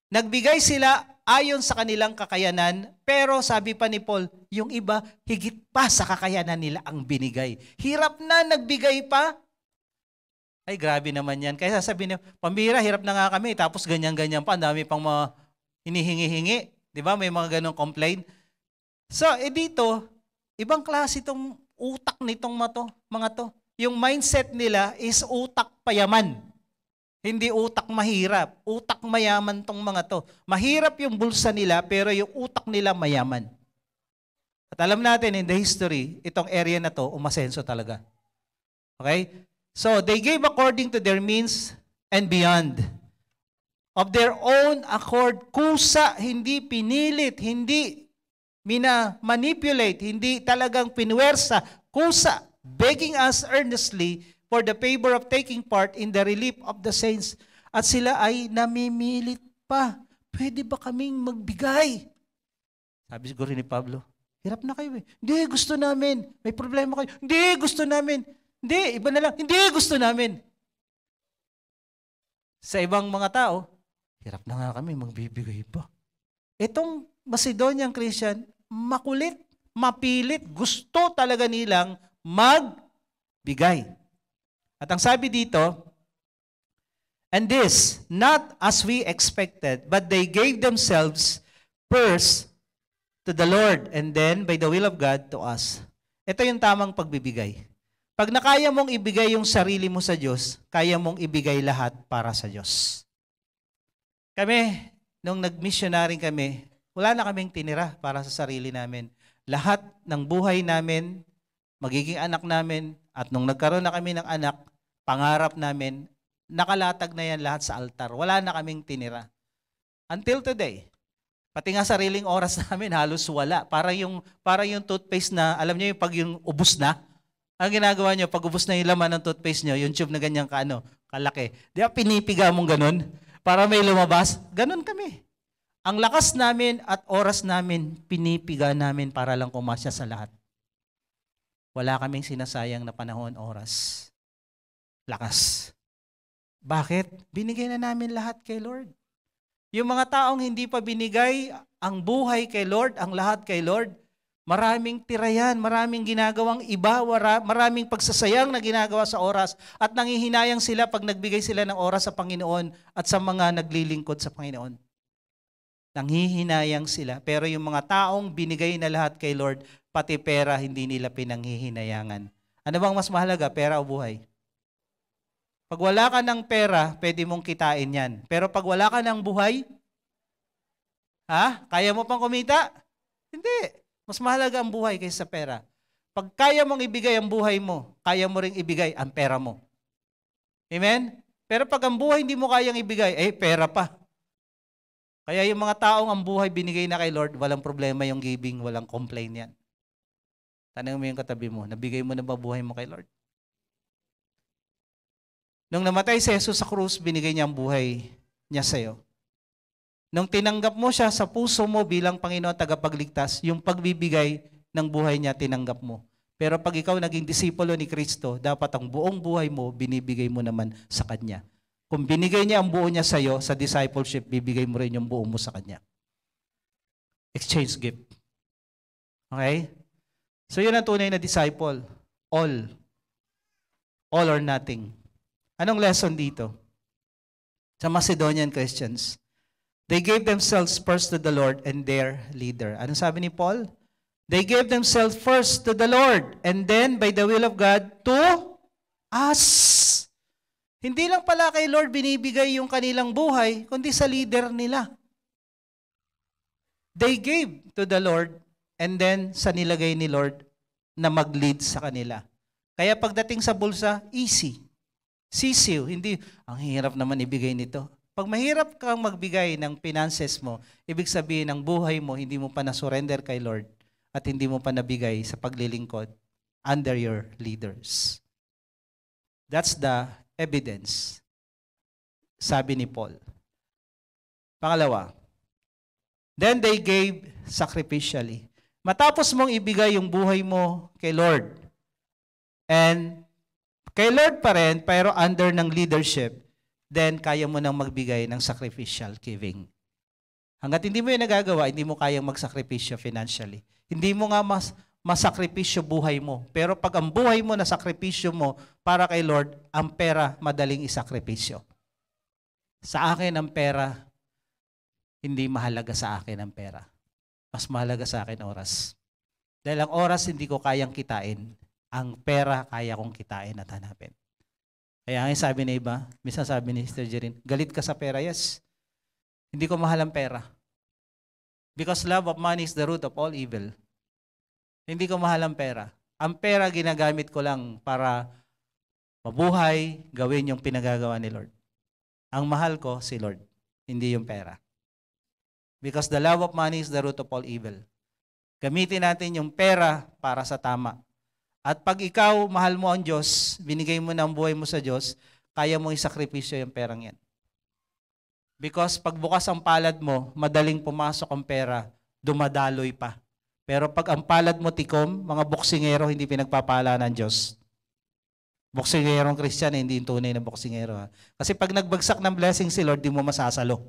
Nagbigay sila ayon sa kanilang kakayanan, pero sabi pa ni Paul, yung iba, higit pa sa kakayanan nila ang binigay. Hirap na, nagbigay pa. Ay, grabe naman yan. Kaya sabi niya, pambira, hirap na nga kami, tapos ganyan-ganyan pa, ang dami pang mga hinihingi-hingi. Di ba? May mga ganong complaint. So, dito, ibang klase itong utak nitong mga to. Yung mindset nila is utak payaman. Hindi utak mahirap. Utak mayaman tong mga to. Mahirap yung bulsa nila, pero yung utak nila mayaman. At alam natin, in the history, itong area na to, umasenso talaga. Okay? So, they gave according to their means and beyond. Of their own accord, kusa, hindi pinilit, hindi manipulate, hindi talagang pinwersa, kusa, begging us earnestly for the favor of taking part in the relief of the saints. At sila ay namimilit pa. Pwede ba kaming magbigay? Sabi siguro ni Pablo, hirap na kayo eh. Hindi, gusto namin. May problema kayo. Hindi, gusto namin. Hindi, iba na lang. Hindi, gusto namin. Sa ibang mga tao, Hirap na nga kami, magbibigay pa. Itong Macedonian Christian, makulit, mapilit, gusto talaga nilang magbigay. At ang sabi dito, and this, not as we expected, but they gave themselves first to the Lord, and then by the will of God to us. Ito yung tamang pagbibigay. Pag nakaya mong ibigay yung sarili mo sa Diyos, kaya mong ibigay lahat para sa Diyos. Kami, nung nag-missionary kami, wala na kaming tinira para sa sarili namin. Lahat ng buhay namin, magiging anak namin, at nung nagkaroon na kami ng anak, pangarap namin, nakalatag na yan lahat sa altar. Wala na kaming tinira. Until today, pati nga sariling oras namin, halos wala. Para yung toothpaste na, alam niyo yung pag yung ubos na, ang ginagawa niyo, pag ubos na yung laman ng toothpaste niyo, yung tube na ganyan kalaki. Di ba pinipiga mong ganun? Para may lumabas? Ganun kami. Ang lakas namin at oras namin, pinipiga namin para lang kumasya sa lahat. Wala kaming sinasayang na panahon, oras. Lakas. Bakit? Binigay na namin lahat kay Lord. Yung mga taong hindi pa binigay ang buhay kay Lord, ang lahat kay Lord, maraming tirayan, maraming ginagawang iba, maraming pagsasayang na ginagawa sa oras at nangihinayang sila pag nagbigay sila ng oras sa Panginoon at sa mga naglilingkod sa Panginoon. Nanghihinayang sila. Pero yung mga taong binigay na lahat kay Lord, pati pera, hindi nila pinanghihinayangan. Ano bang mas mahalaga, pera o buhay? Pag wala ka ng pera, pwede mong kitain yan. Pero pag wala ka ng buhay, kaya mo pang kumita? Hindi. Mas mahalaga ang buhay kaysa sa pera. Pag kaya mong ibigay ang buhay mo, kaya mo ring ibigay ang pera mo. Amen? Pero pag ang buhay hindi mo kayang ibigay, pera pa. Kaya yung mga taong ang buhay binigay na kay Lord, walang problema yung giving, walang complain yan. Tanong mo yung katabi mo, nabigay mo na ba buhay mo kay Lord? Nung namatay si Jesus sa krus, binigay niya ang buhay niya sa'yo. Nung tinanggap mo siya sa puso mo bilang Panginoon tagapagligtas, yung pagbibigay ng buhay niya, tinanggap mo. Pero pag ikaw naging disipulo ni Kristo, dapat ang buong buhay mo, binibigay mo naman sa Kanya. Kung binigay niya ang buo niya sa iyo, sa discipleship, bibigay mo rin yung buo mo sa Kanya. Exchange gift. Okay? So yun ang tunay na disciple. All. All or nothing. Anong lesson dito? Sa Macedonian Christians, they gave themselves first to the Lord and their leader. Anong sabi ni Paul? They gave themselves first to the Lord and then by the will of God to us. Hindi lang pala kay Lord binibigay yung kanilang buhay, kundi sa leader nila. They gave to the Lord and then sa nilagay ni Lord na mag-lead sa kanila. Kaya pagdating sa bulsa, easy. Sisiw, hindi, ang hirap naman ibigay nito. Pag mahirap kang magbigay ng finances mo, ibig sabihin ng buhay mo, hindi mo pa na-surrender kay Lord at hindi mo pa nabigay sa paglilingkod under your leaders. That's the evidence, sabi ni Paul. Pangalawa, then they gave sacrificially. Matapos mong ibigay yung buhay mo kay Lord, and kay Lord pa rin, pero under ng leadership, then kaya mo nang magbigay ng sacrificial giving. Hanggat hindi mo yung nagagawa, hindi mo kayang magsakripisyo financially. Hindi mo nga masakripisyo buhay mo. Pero pag ang buhay mo na sakripisyo mo para kay Lord, ang pera madaling isakripisyo. Sa akin ang pera, hindi mahalaga sa akin ang pera. Mas mahalaga sa akin oras. Dahil ang oras hindi ko kayang kitain. Ang pera kaya kong kitain at hanapin. Kaya ang sabi na iba, minsan sabi ni Sister Jerin, galit ka sa pera, yes. Hindi ko mahal ang pera. Because love of money is the root of all evil. Hindi ko mahal ang pera. Ang pera ginagamit ko lang para mabuhay, gawin yung pinagagawa ni Lord. Ang mahal ko si Lord, hindi yung pera. Because the love of money is the root of all evil. Gamitin natin yung pera para sa tama. At pag ikaw, mahal mo ang Diyos, binigay mo na ang buhay mo sa Diyos, kaya mo isakripisyo yung perang yan. Because pag bukas ang palad mo, madaling pumasok ang pera, dumadaloy pa. Pero pag ang palad mo tikom, mga boksingero, hindi pinagpapala ng Diyos. Boksingerong Christian, hindi yung tunay na boksingero. Kasi pag nagbagsak ng blessing si Lord, di mo masasalo.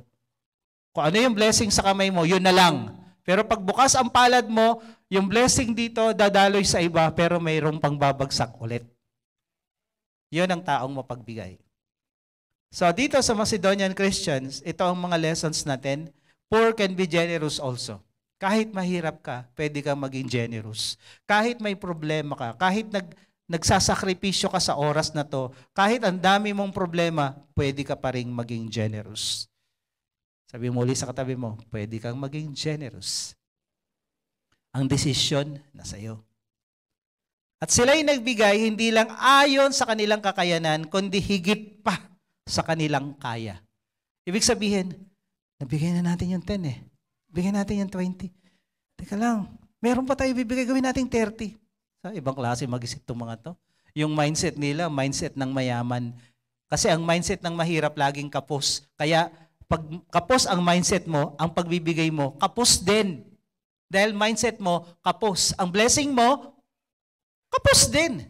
Kung ano yung blessing sa kamay mo, yun na lang. Pero pag bukas ang palad mo, yung blessing dito dadaloy sa iba pero mayroong pang babagsak ulit. Yun ang taong mapagbigay. So dito sa Macedonian Christians, ito ang mga lessons natin. Poor can be generous also. Kahit mahirap ka, pwede kang maging generous. Kahit may problema ka, kahit nagsasakripisyo ka sa oras na to, kahit ang dami mong problema, pwede ka pa rin maging generous. Sabi mo ulit sa katabi mo, pwede kang maging generous. Ang desisyon nasa iyo. At sila'y nagbigay hindi lang ayon sa kanilang kakayanan, kundi higit pa sa kanilang kaya. Ibig sabihin, nabigay na natin yung 10 eh. Bigyan natin yung 20. Teka lang, meron pa tayo bibigay, gawin natin 30. Sa ibang klase mag-isip itong mga to. Yung mindset nila, mindset ng mayaman. Kasi ang mindset ng mahirap laging kapos. Kaya pag kapos ang mindset mo, ang pagbibigay mo, kapos din. Dahil mindset mo, kapos. Ang blessing mo, kapos din.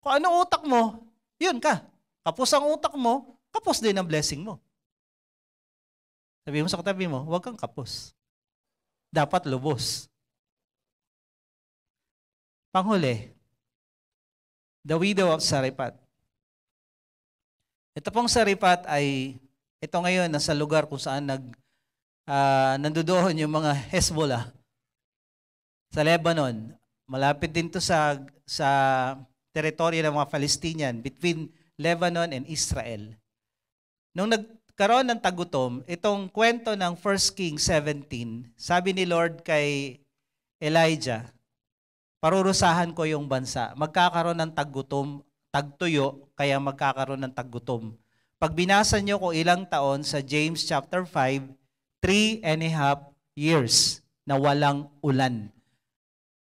Kung ano utak mo, yun ka. Kapos ang utak mo, kapos din ang blessing mo. Sabi mo sa katabi mo, huwag kang kapos. Dapat lubos. Panghuli, the widow of Sarephat. Ito pong Sarephat ay, ito ngayon, nasa lugar kung saan nandoon yung mga Hezbollah. Sa Lebanon. Malapit din to sa teritoryo ng mga Palestinian, between Lebanon and Israel. Nung nagkaroon ng tagutom, itong kwento ng 1 Kings 17, sabi ni Lord kay Elijah, parurusahan ko yung bansa. Magkakaroon ng tagutom, tagtuyo, kaya magkakaroon ng tagutom. Pag binasa nyo kung ilang taon sa James chapter 5, 3.5 years na walang ulan.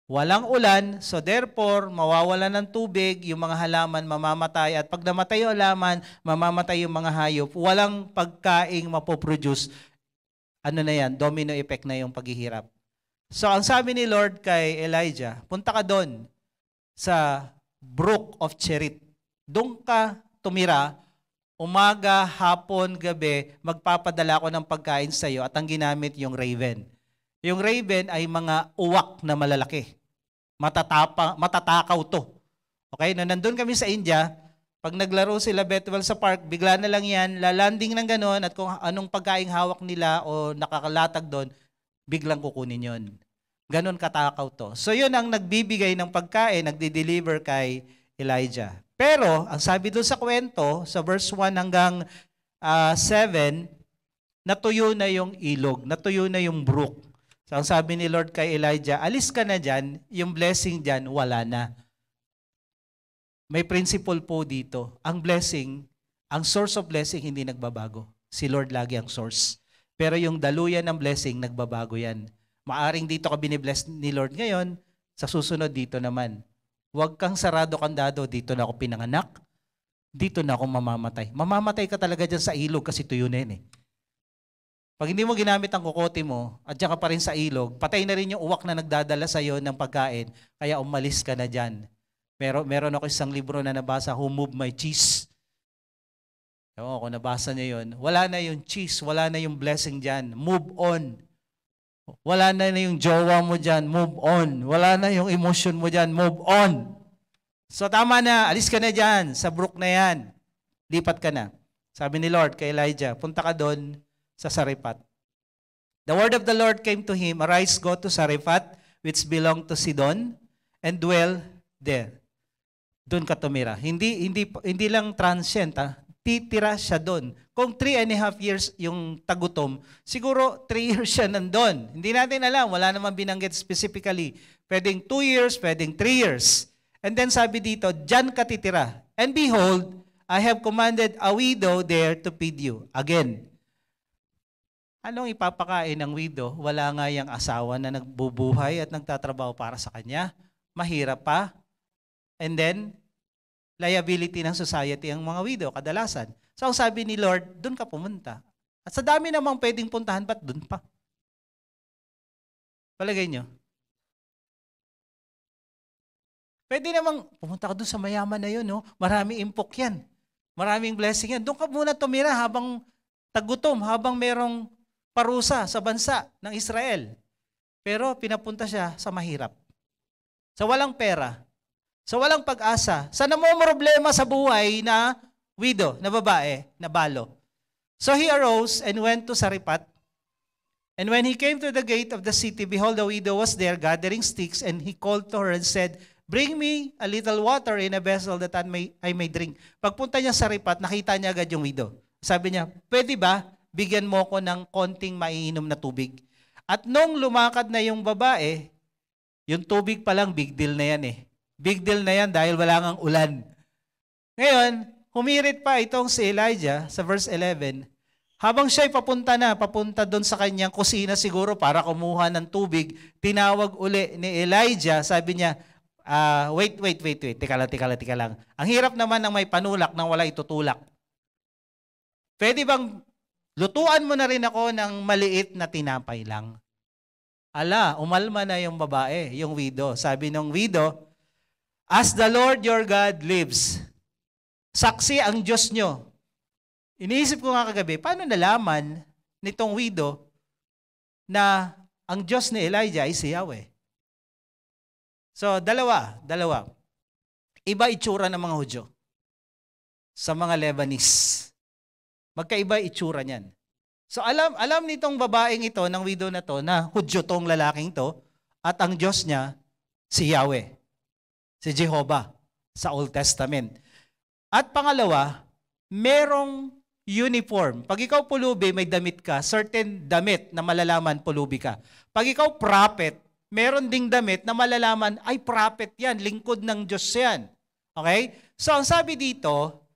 Walang ulan, so therefore, mawawalan ng tubig, yung mga halaman mamamatay, at pag namatay yung halaman, mamamatay yung mga hayop. Walang pagkaing mapoproduce. Ano na yan? Domino effect na yung paghihirap. So, ang sabi ni Lord kay Elijah, punta ka doon sa Brook of Cherith. Doon ka tumira, umaga, hapon, gabi, magpapadala ko ng pagkain sa iyo, at ang ginamit yung raven. Yung raven ay mga uwak na malalaki. Matatakaw to. Okay? Nandun kami sa India, pag naglaro sila Betwell sa park, bigla na lang yan, lalanding ng ganon, at kung anong pagkaing hawak nila o nakakalatag doon, biglang kukunin yon. Ganon katakaw to. So yun ang nagbibigay ng pagkain, nagdi-deliver kay Elijah. Pero, ang sabi doon sa kwento, sa verse 1 hanggang 7, natuyo na yung ilog, natuyo na yung brook. So, ang sabi ni Lord kay Elijah, alis ka na dyan, yung blessing dyan, wala na. May principle po dito. Ang blessing, ang source of blessing hindi nagbabago. Si Lord lagi ang source. Pero yung daluyan ng blessing, nagbabago yan. Maaring dito ka binibless ni Lord ngayon, sa susunod dito naman. Huwag kang sarado kandado, dito na ako pinanganak, dito na ako mamamatay. Mamamatay ka talaga dyan sa ilog kasi tuyo na yun eh. Pag hindi mo ginamit ang kukote mo, at diyan ka pa rin sa ilog, patay na rin yung uwak na nagdadala sa iyo ng pagkain, kaya umalis ka na dyan. Meron ako isang libro na nabasa, Who Moved My Cheese? Ewan ko, nabasa niyo yun. Wala na yung cheese, wala na yung blessing dyan. Move on. Wala na yung jowa mo dyan, move on. Wala na yung emotion mo dyan, move on. So tama na, alis ka na dyan, sa brook na yan. Lipat ka na. Sabi ni Lord kay Elijah, punta ka doon sa Sarephat. The word of the Lord came to him, arise, go to Sarephat, which belonged to Sidon, and dwell there. Doon ka tumira. Hindi lang transient, titira siya doon. Kung 3.5 years yung tagutom, siguro 3 years siya nandun. Hindi natin alam, wala naman binanggit specifically. Pwedeng 2 years, pwedeng 3 years. And then sabi dito, dyan ka titira. And behold, I have commanded a widow there to feed you. Again, anong ipapakain ng widow? Wala nga yung asawa na nagbubuhay at nagtatrabaho para sa kanya. Mahirap pa. And then, liability ng society ang mga widow, kadalasan. So, ang sabi ni Lord, doon ka pumunta. At sa dami namang pwedeng puntahan, ba't doon pa? Palagay nyo? Pwede namang pumunta ka doon sa mayaman na yun, no? Maraming impok yan. Maraming blessing yan. Doon ka muna tumira habang tagutom habang merong parusa sa bansa ng Israel. Pero pinapunta siya sa mahirap. Sa walang pera. Sa walang pag-asa. Sa namomroblema sa buhay na widow, na babae, na balo. So he arose and went to Sarephat. And when he came to the gate of the city, behold, the widow was there gathering sticks, and he called to her and said, "Bring me a little water in a vessel that I may drink." Pagpunta niya sa Sarephat, nakita niya agad yung widow. Sabi niya, "Pwede ba, bigyan mo ko ng konting maiinom na tubig?" At nung lumakad na yung babae, yung tubig pa lang, big deal na yan eh. Big deal na yan dahil wala ngang ulan. Ngayon, humirit pa itong si Elijah sa verse 11. Habang siya'y papunta doon sa kanyang kusina siguro para kumuha ng tubig, tinawag uli ni Elijah, sabi niya, wait. Teka lang. Ang hirap naman ng may panulak nang wala itutulak. Pwede bang lutuan mo na rin ako ng maliit na tinapay lang? Ala, umalma na yung babae, yung widow. Sabi ng widow, "As the Lord your God lives," saksi ang Diyos nyo. Iniisip ko nga kagabi, paano nalaman nitong widow na ang Diyos ni Elijah ay si Yahweh? So, dalawa. Iba itsura ng mga Hudyo sa mga Lebanese. Magkaiba itsura niyan. So, alam nitong babaeng ito, ng widow na to, na Hudyo tong lalaking to, at ang Diyos niya, si Yahweh, si Jehovah, sa Old Testament. At pangalawa, merong uniform. Pag ikaw pulubi, may damit ka, certain damit na malalaman pulubi ka. Pag ikaw prophet, meron ding damit na malalaman, ay prophet yan, lingkod ng Diyos yan. Okay? So ang sabi dito,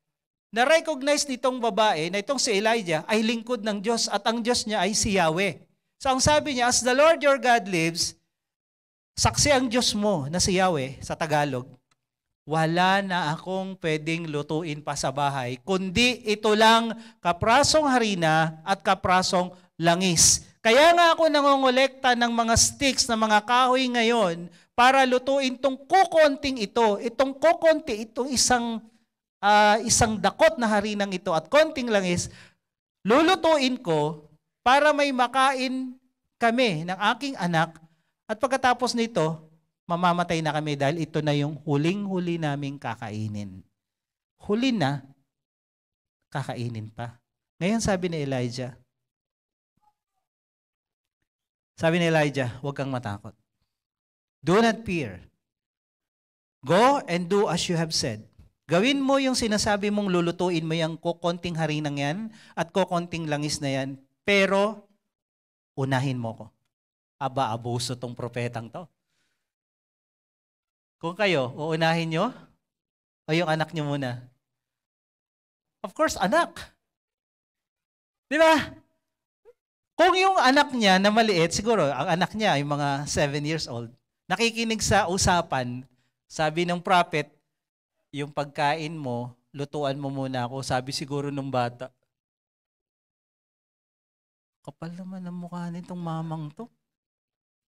na-recognize nitong babae na itong si Elijah ay lingkod ng Diyos at ang Diyos niya ay si Yahweh. So ang sabi niya, "As the Lord your God lives," saksi ang Diyos mo na si Yahweh sa Tagalog, wala na akong pwedeng lutuin pa sa bahay, kundi ito lang, kaprasong harina at kaprasong langis. Kaya nga ako nangongolekta ng mga sticks, ng mga kahoy ngayon, para lutuin itong kukonting ito. Itong kukonti, itong isang dakot na harinang ito at konting langis, lulutuin ko para may makain kami ng aking anak, at pagkatapos nito, mamamatay na kami dahil ito na yung huling-huli naming kakainin. Huli na, kakainin pa. Ngayon sabi ni Elijah, "Huwag kang matakot. Do not fear. Go and do as you have said." Gawin mo yung sinasabi mong lulutuin mo yung kukonting harinang yan at kukonting langis na yan, pero unahin mo ko. Aba, abuso tong propetang to. Kung kayo, uunahin nyo? O yung anak nyo muna? Of course, anak. Di ba? Kung yung anak niya na maliit, siguro, ang anak niya ay mga 7 years old, nakikinig sa usapan, sabi ng prophet, yung pagkain mo, lutuan mo muna ako. Sabi siguro nung bata, kapal naman ang mukha nitong mamang to.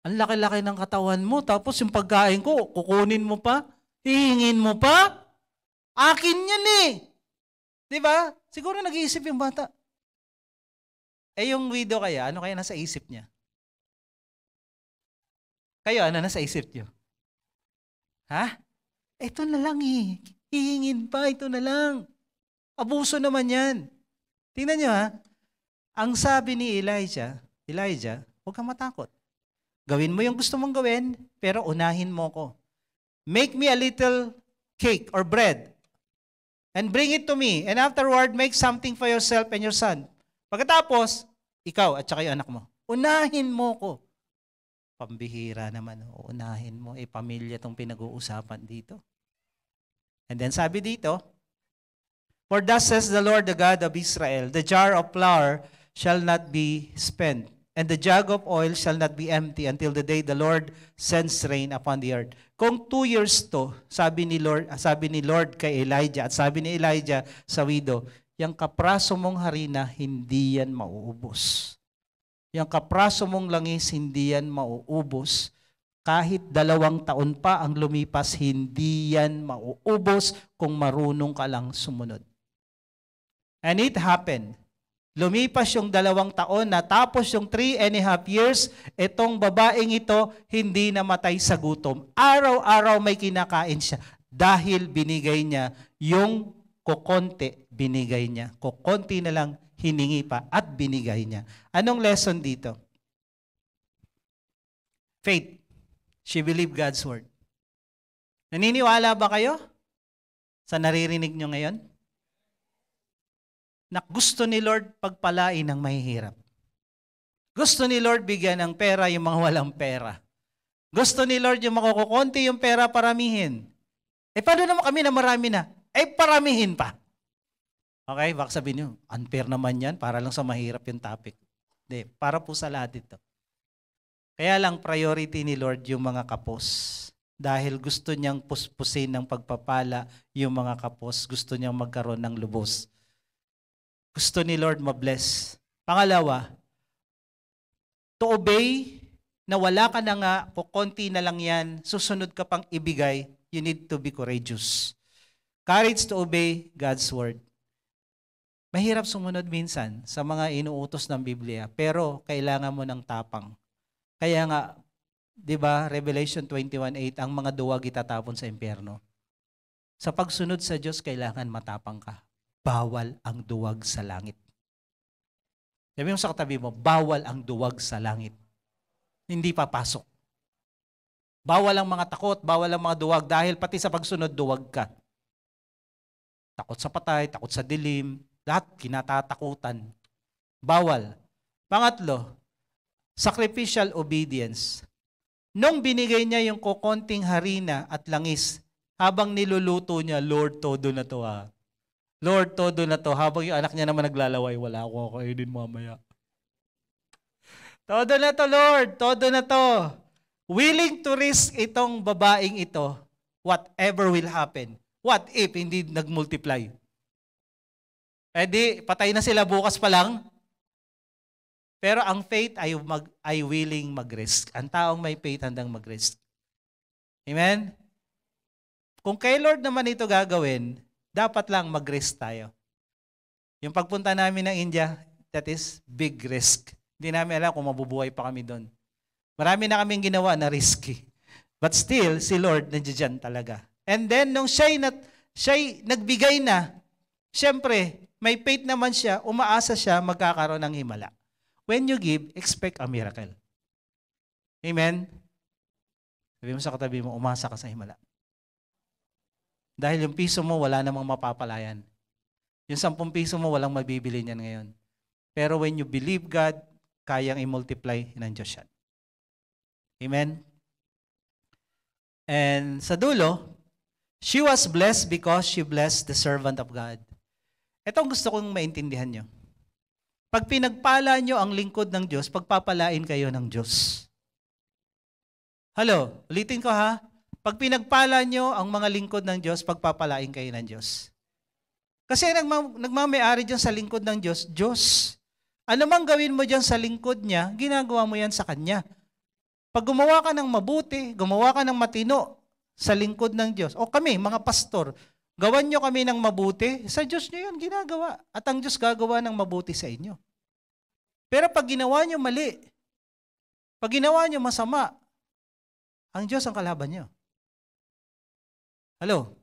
Ang laki-laki ng katawan mo, tapos yung pagkain ko, kukunin mo pa? Hihingin mo pa? Akin yan eh. Diba? Siguro nag-iisip yung bata. Eh yung widow kaya, ano kaya nasa isip niya? Kayo, ano nasa isip niyo? Ha? Ito na lang eh. Hihingin pa, ito na lang. Abuso naman yan. Tingnan niyo ha. Ang sabi ni Elijah, huwag kang matakot. Gawin mo yung gusto mong gawin, pero unahin mo ko. Make me a little cake or bread and bring it to me. And afterward, make something for yourself and your son. Pagkatapos, ikaw at saka yung anak mo. Unahin mo ko. Pambihira naman. Unahin mo. Pamilya tong pinag-uusapan dito. And then sabi dito, "For thus says the Lord, the God of Israel, the jar of flour shall not be spent, and the jug of oil shall not be empty until the day the Lord sends rain upon the earth." Kung 2 years to, sabi ni Lord kay Elijah, at sabi ni Elijah sa widow, yung kapraso mong harina, hindi yan mauubos. Yung kapraso mong langis, hindi yan mauubos. Kahit 2 taon pa ang lumipas, hindi yan mauubos kung marunong ka lang sumunod. And it happened Lumipas yung 2 taon, natapos yung 3.5 years, itong babaeng ito hindi namatay sa gutom. Araw-araw may kinakain siya dahil binigay niya yung kokonti, binigay niya. Kokonti na lang hiningi pa at binigay niya. Anong lesson dito? Faith. She believed God's word. Naniniwala ba kayo sa naririnig nyo ngayon? Na gusto ni Lord pagpalain ng mahihirap. Gusto ni Lord bigyan ng pera yung mga walang pera. Gusto ni Lord yung makukukunti yung pera paramihin. Paano naman kami na marami na? Paramihin pa. Okay, baka sabihin nyo, unfair naman yan, para lang sa mahirap yung topic. Hindi, para po sa lahat ito. Kaya lang priority ni Lord yung mga kapos. Dahil gusto niyang puspusin ng pagpapala yung mga kapos. Gusto niyang magkaroon ng lubos. Gusto ni Lord mabless. Pangalawa, to obey na wala ka na nga, kukunti na lang yan, susunod ka pang ibigay, you need to be courageous. Courage to obey God's word. Mahirap sumunod minsan sa mga inuutos ng Biblia, pero kailangan mo ng tapang. Kaya nga, di ba, Revelation 21:8, ang mga duwag itatapon sa impyerno. Sa pagsunod sa Diyos, kailangan matapang ka. Bawal ang duwag sa langit. Sabi mo sa katabi mo, bawal ang duwag sa langit. Hindi papasok. Bawal ang mga takot, bawal ang mga duwag, dahil pati sa pagsunod, duwag ka. Takot sa patay, takot sa dilim, lahat kinatatakutan. Bawal. Pangatlo, sacrificial obedience. Nung binigay niya yung kokonting harina at langis, habang niluluto niya, Lord, todo na to ha. Lord, todo na to. Habang yung anak niya naman naglalaway, wala ako kakainin mamaya. Todo na to, Lord. Todo na to. Willing to risk itong babaeng ito, whatever will happen. What if hindi nag-multiply? Di, patay na sila bukas pa lang. Pero ang faith ay willing mag-risk. Ang taong may faith handang mag-risk. Amen? Kung kay Lord naman ito gagawin, dapat lang mag-risk tayo. Yung pagpunta namin ng India, that is big risk. Hindi namin alam kung mabubuhay pa kami doon. Marami na kaming ginawa na risky. But still, si Lord nandiyan talaga. And then, nung siya'y nagbigay na, syempre, may faith naman siya, umaasa siya, magkakaroon ng himala. When you give, expect a miracle. Amen? Sabi mo sa katabi mo, umasa ka sa himala. Dahil yung piso mo, wala namang mapapalayan. Yung 10 piso mo, walang mabibili niyan ngayon. Pero when you believe God, kayang i-multiply ng Diyos yan. Amen? And sa dulo, she was blessed because she blessed the servant of God. Ito ang gusto kong maintindihan nyo. Pag pinagpala nyo ang lingkod ng Diyos, pagpapalain kayo ng Diyos. Hello, ulitin ko ha. Pag pinagpala nyo ang mga lingkod ng Diyos, pagpapalain kayo ng Diyos. Kasi nagmamayari dyan sa lingkod ng Diyos, Diyos. Ano mang gawin mo dyan sa lingkod niya, ginagawa mo yan sa Kanya. Pag gumawa ka ng mabuti, gumawa ka ng matino sa lingkod ng Diyos, o kami, mga pastor, gawan nyo kami ng mabuti, sa Diyos nyo yun ginagawa. At ang Diyos gagawa ng mabuti sa inyo. Pero pag ginawa nyo mali, pag ginawa nyo masama, ang Diyos ang kalaban nyo. Hello?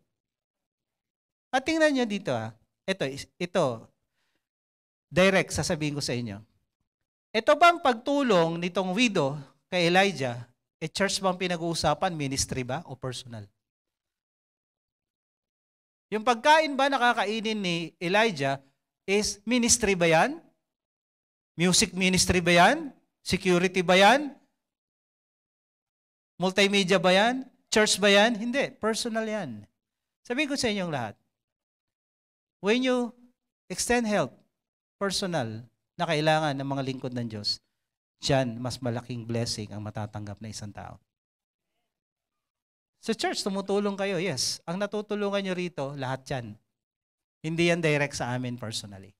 At tingnan nyo dito ha. Ito. Direct, sasabihin ko sa inyo. Ito bang pagtulong nitong widow kay Elijah, church bang pinag-uusapan, ministry ba o personal? Yung pagkain ba nakakainin ni Elijah is ministry ba yan? Music ministry ba yan? Security ba yan? Multimedia ba yan? Church ba yan? Hindi. Personal yan. Sabihin ko sa inyong lahat, when you extend help, personal, na kailangan ng mga lingkod ng Diyos, diyan mas malaking blessing ang matatanggap na isang tao. Sa church, tumutulong kayo, yes. Ang natutulungan nyo rito, lahat yan. Hindi yan direct sa amin personally.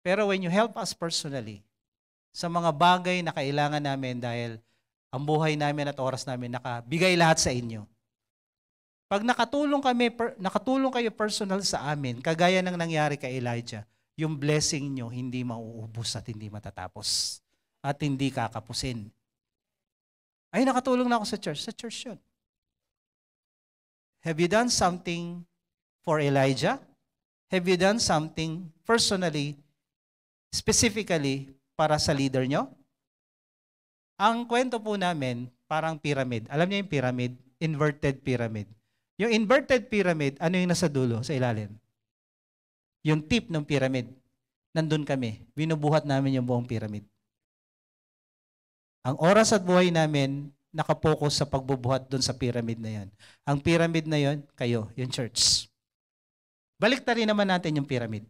Pero when you help us personally, sa mga bagay na kailangan namin dahil ang buhay namin at oras namin nakabigay lahat sa inyo. Pag nakatulong kayo personal sa amin, kagaya ng nangyari kay Elijah, yung blessing nyo hindi mauubos at hindi matatapos. At hindi kakapusin. Ay, nakatulong na ako sa church. Sa church yun. Have you done something for Elijah? Have you done something personally, specifically, para sa leader nyo? Ang kwento po namin, parang pyramid. Alam niyo yung pyramid? Inverted pyramid. Yung inverted pyramid, ano yung nasa dulo, sa ilalim? Yung tip ng pyramid. Nandun kami. Binubuhat namin yung buong pyramid. Ang oras at buhay namin, nakapokus sa pagbubuhat dun sa pyramid na yon. Ang pyramid na yon, kayo, yung church. Baliktarin naman natin yung pyramid.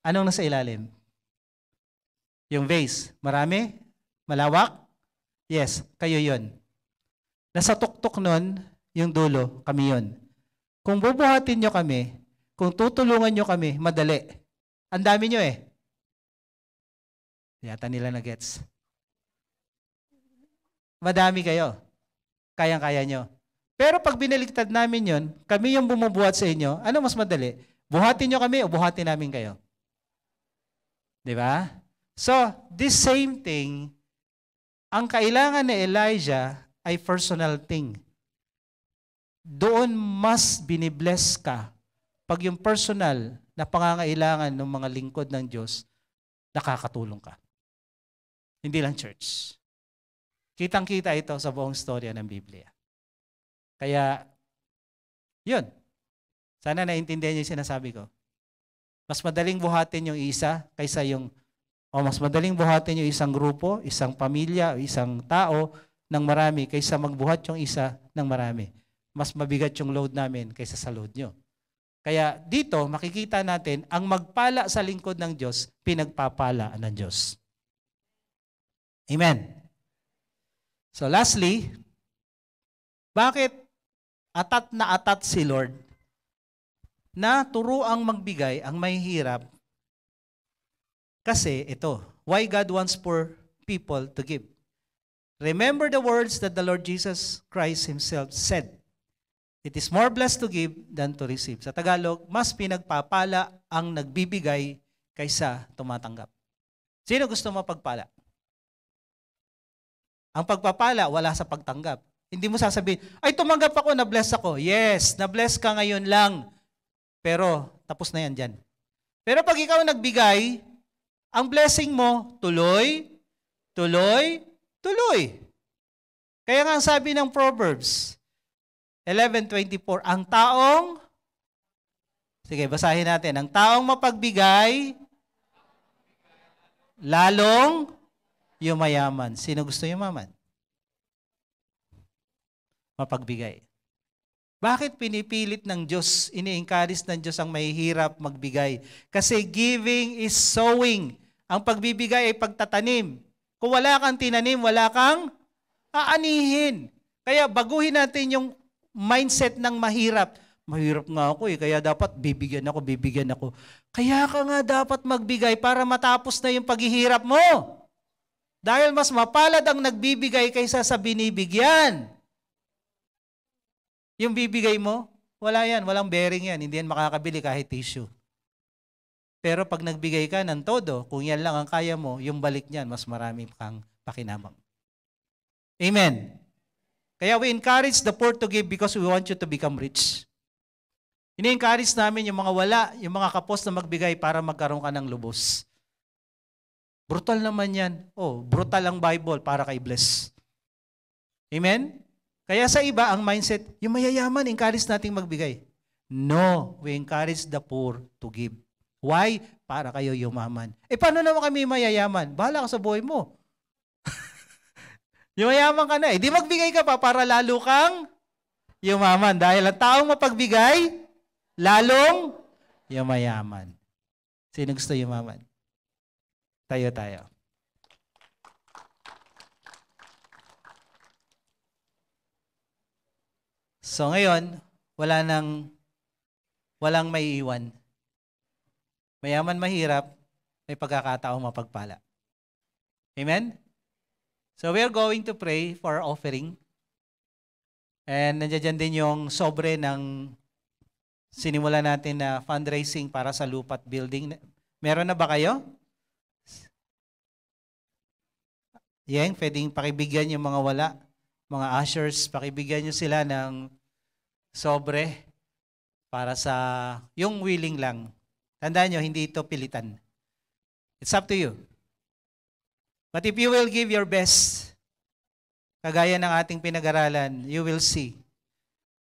Anong nasa ilalim? Yung vase. Marami? Malawak? Yes, kayo yon. Nasa tuktok nun, yung dulo, kami yon. Kung bubuhatin nyo kami, kung tutulungan nyo kami, madali. Ang dami nyo eh. Yata nila na gets. Madami kayo. Kayang-kaya nyo. Pero pag binaliktad namin yon, kami yung bumubuhat sa inyo, ano mas madali? Buhatin nyo kami o buhatin namin kayo? Diba? So, this same thing, ang kailangan ni Elijah ay personal thing. Doon mas binibless ka pag yung personal na pangangailangan ng mga lingkod ng Diyos, nakakatulong ka. Hindi lang church. Kitang-kita ito sa buong storya ng Biblia. Kaya, yun. Sana naintindihan niyo yung sinasabi ko. Mas madaling buhatin yung isa kaysa yung, mas madaling buhatin yung isang grupo, isang pamilya, isang tao ng marami kaysa magbuhat yung isa ng marami. Mas mabigat yung load namin kaysa sa load nyo. Kaya dito, makikita natin, ang magpala sa lingkod ng Diyos, pinagpapala ng Diyos. Amen. So lastly, bakit atat si Lord na turuang magbigay ang may hirap? Kasi ito, why God wants poor people to give. Remember the words that the Lord Jesus Christ Himself said. It is more blessed to give than to receive. Sa Tagalog, mas pinagpapala ang nagbibigay kaysa tumatanggap. Sino gusto mapagpala? Ang pagpapala, wala sa pagtanggap. Hindi mo sasabihin, ay tumanggap ako, na-bless ako. Yes, na-bless ka ngayon lang. Pero, tapos na yan dyan. Pero pag ikaw nagbigay, ang blessing mo, tuloy, tuloy, tuloy. Kaya nga ang sabi ng Proverbs 11:24, ang taong, sige, basahin natin, ang taong mapagbigay, lalong yumayaman. Sino gusto yumaman? Mapagbigay. Bakit pinipilit ng Diyos, ini-encourage ng Diyos ang mahihirap magbigay? Kasi giving is sowing. Ang pagbibigay ay pagtatanim. Kung wala kang tinanim, wala kang aanihin. Kaya baguhin natin yung mindset ng mahirap. Mahirap nga ako kaya dapat bibigyan ako. Kaya ka nga dapat magbigay para matapos na yung paghihirap mo. Dahil mas mapalad ang nagbibigay kaysa sa binibigyan. Yung bibigay mo, wala yan, walang bearing yan. Hindi yan makakabili kahit tissue. Pero pag nagbigay ka ng todo, kung yan lang ang kaya mo, yung balik niyan, mas marami kang pakinabang. Amen. Kaya we encourage the poor to give because we want you to become rich. Ini-encourage namin yung mga wala, yung mga kapos na magbigay para magkaroon ka ng lubos. Brutal naman yan. Brutal ang Bible para kay bless. Amen? Kaya sa iba, ang mindset, yung mayayaman, encourage nating magbigay. No, we encourage the poor to give. Why? Para kayo yumaman. Paano naman kami mayayaman? Bahala ka sa buhay mo. Yumayaman ka na. Di magbigay ka pa para lalo kang yumaman. Dahil ang taong mapagbigay, lalong yumayaman. Sino gusto yumaman? Tayo. So ngayon, walang maiiwan. Mayaman, mahirap, may pagkakataong mapagpala. Amen? So we are going to pray for our offering. And nandiyan din yung sobre ng sinimula natin na fundraising para sa lupat building. Meron na ba kayo? Yang, pwedeng pakibigyan yung mga wala. Mga ushers, pakibigyan nyo sila ng sobre para sa yung willing lang. Tandaan nyo, hindi ito pilitan. It's up to you. But if you will give your best, kagaya ng ating pinag-aralan, you will see.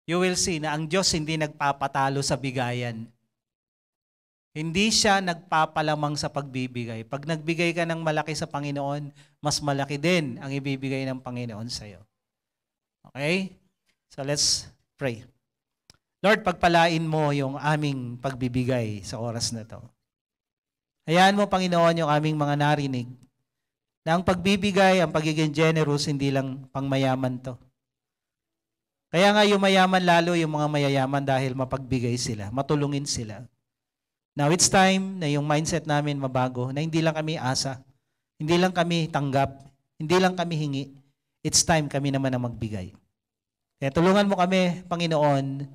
You will see na ang Diyos hindi nagpapatalo sa bigayan. Hindi siya nagpapalamang sa pagbibigay. Pag nagbigay ka ng malaki sa Panginoon, mas malaki din ang ibibigay ng Panginoon sa iyo. Okay? So let's pray. Lord, pagpalain mo yung aming pagbibigay sa oras na to. Hayaan mo, Panginoon, yung aming mga narinig na ang pagbibigay, ang pagiging generous, hindi lang pangmayaman to. Kaya nga yung mayaman lalo yung mga mayayaman dahil mapagbigay sila, matulungin sila. Now it's time na yung mindset namin mabago, na hindi lang kami asa, hindi lang kami tanggap, hindi lang kami hingi. It's time kami naman na magbigay. Kaya tulungan mo kami, Panginoon,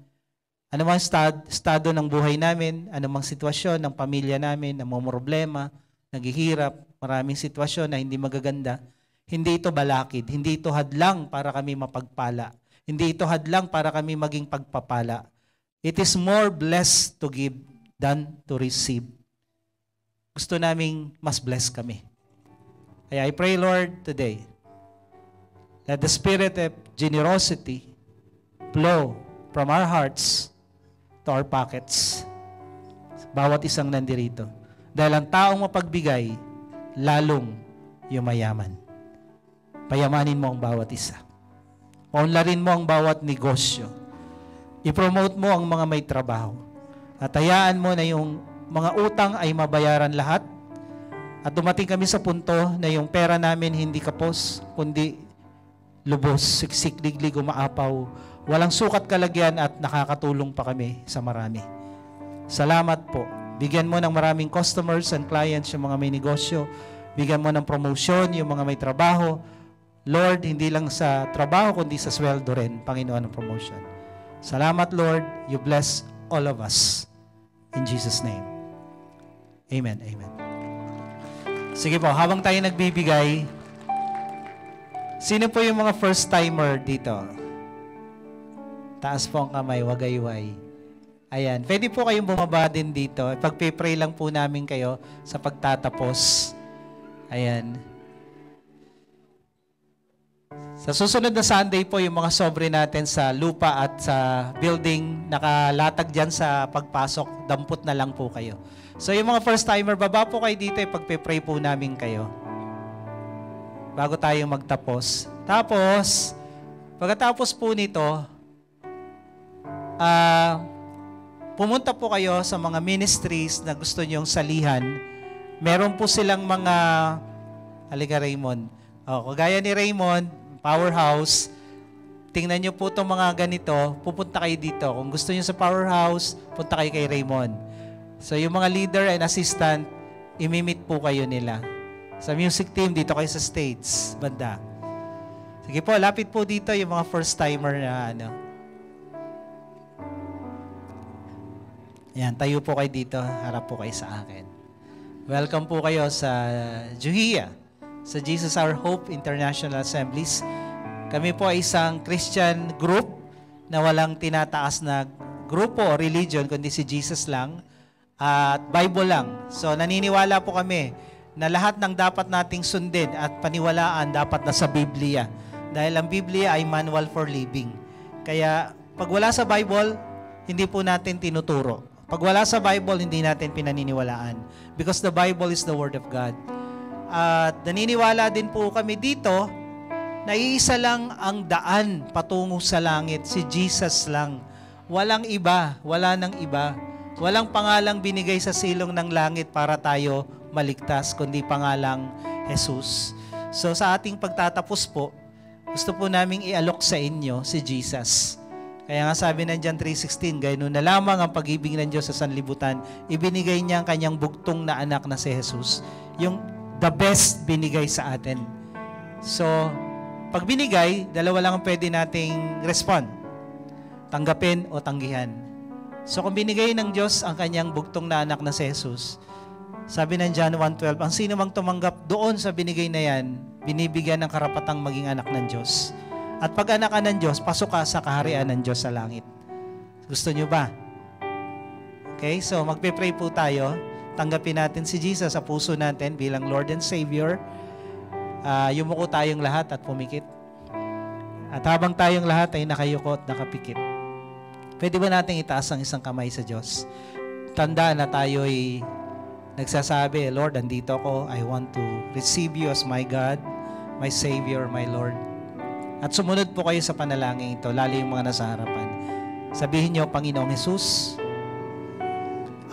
anumang estado ng buhay namin, anumang sitwasyon ng pamilya namin, na mga problema, naghihirap, maraming sitwasyon na hindi magaganda, hindi ito balakid, hindi ito hadlang para kami mapagpala, hindi ito hadlang para kami maging pagpapala. It is more blessed to give than to receive. Gusto naming mas blessed kami. Kaya I pray, Lord, today, that the spirit of generosity flow from our hearts to our pockets. Bawat isang nandirito. Dahil ang taong mapagbigay, lalong yumayaman. Payamanin mo ang bawat isa. Paunlarin mo ang bawat negosyo. I-promote mo ang mga may trabaho. At hayaan mo na yung mga utang ay mabayaran lahat. At dumating kami sa punto na yung pera namin hindi kapos, kundi lubos, siksik, liglig, umaapaw. Walang sukat kalagyan at nakakatulong pa kami sa marami. Salamat po. Bigyan mo ng maraming customers and clients yung mga may negosyo. Bigyan mo ng promotion yung mga may trabaho. Lord, hindi lang sa trabaho, kundi sa sweldo rin, Panginoon, ng promotion. Salamat, Lord. You bless all of us. In Jesus' name. Amen. Amen. Sige po, habang tayo nagbibigay, sino po yung mga first-timer dito? Taas po ang kamay, wagayway. Ayan. Pwede po kayong bumaba din dito. Pagpipray lang po namin kayo sa pagtatapos. Ayan. Sa susunod na Sunday po, yung mga sobre natin sa lupa at sa building, nakalatag dyan sa pagpasok, dampot na lang po kayo. So yung mga first-timer, baba po kayo dito, pagpipray po namin kayo. Bago tayo magtapos. Tapos, pagkatapos po nito, pumunta po kayo sa mga ministries na gusto nyong salihan. Meron po silang mga, halika Raymond, kagaya ni Raymond, Powerhouse, tingnan nyo po itong mga ganito, pupunta kayo dito. Kung gusto nyo sa Powerhouse, punta kayo kay Raymond. So yung mga leader and assistant, imimit po kayo nila. Sa music team, dito kayo sa stage, banda. Sige po, lapit po dito yung mga first-timer na ano. Yan, tayo po kayo dito, harap po kayo sa akin. Welcome po kayo sa Juhia, sa Jesus Our Hope International Assemblies. Kami po ay isang Christian group na walang tinataas na grupo o religion, kundi si Jesus lang at Bible lang. So naniniwala po kami na lahat ng dapat nating sundin at paniwalaan dapat nasa Biblia. Dahil ang Biblia ay manual for living. Kaya pag wala sa Bible, hindi po natin tinuturo. Pag wala sa Bible, hindi natin pinaniniwalaan. Because the Bible is the Word of God. At naniniwala din po kami dito na iisa lang ang daan patungo sa langit, si Jesus lang. Walang iba, wala nang iba. Walang pangalang binigay sa silong ng langit para tayo maligtas, kundi pangalang Jesus. So sa ating pagtatapos po, gusto po naming ialok sa inyo si Jesus. Kaya nga sabi ng John 3:16, gayun na lamang ang pag-ibig ng Diyos sa sanlibutan, ibinigay niya ang kanyang bugtong na anak na si Jesus. Yung the best binigay sa atin. So, pag binigay, dalawa lang ang pwede nating respond. Tanggapin o tanggihan. So, kung binigay ng Diyos ang kanyang bugtong na anak na si Jesus, Sabi ng John 1:12, ang sino mang tumanggap doon sa binigay na yan, binibigyan ng karapatang maging anak ng Diyos. At pag anak ka ng Diyos, pasok ka sa kaharian ng Diyos sa langit. Gusto nyo ba? Okay, so magpe-pray po tayo. Tanggapin natin si Jesus sa puso natin bilang Lord and Savior. Yumuko tayong lahat at pumikit. At habang tayong lahat ay nakayuko at nakapikit, pwede ba natin itaas ang isang kamay sa Diyos? Tandaan na tayo'y nagsasabi, Lord, andito ako. I want to receive you as my God, my Savior, my Lord. At sumunod po kayo sa panalangin ito, lalo yung mga nasa harapan. Sabihin niyo, Panginoong Jesus,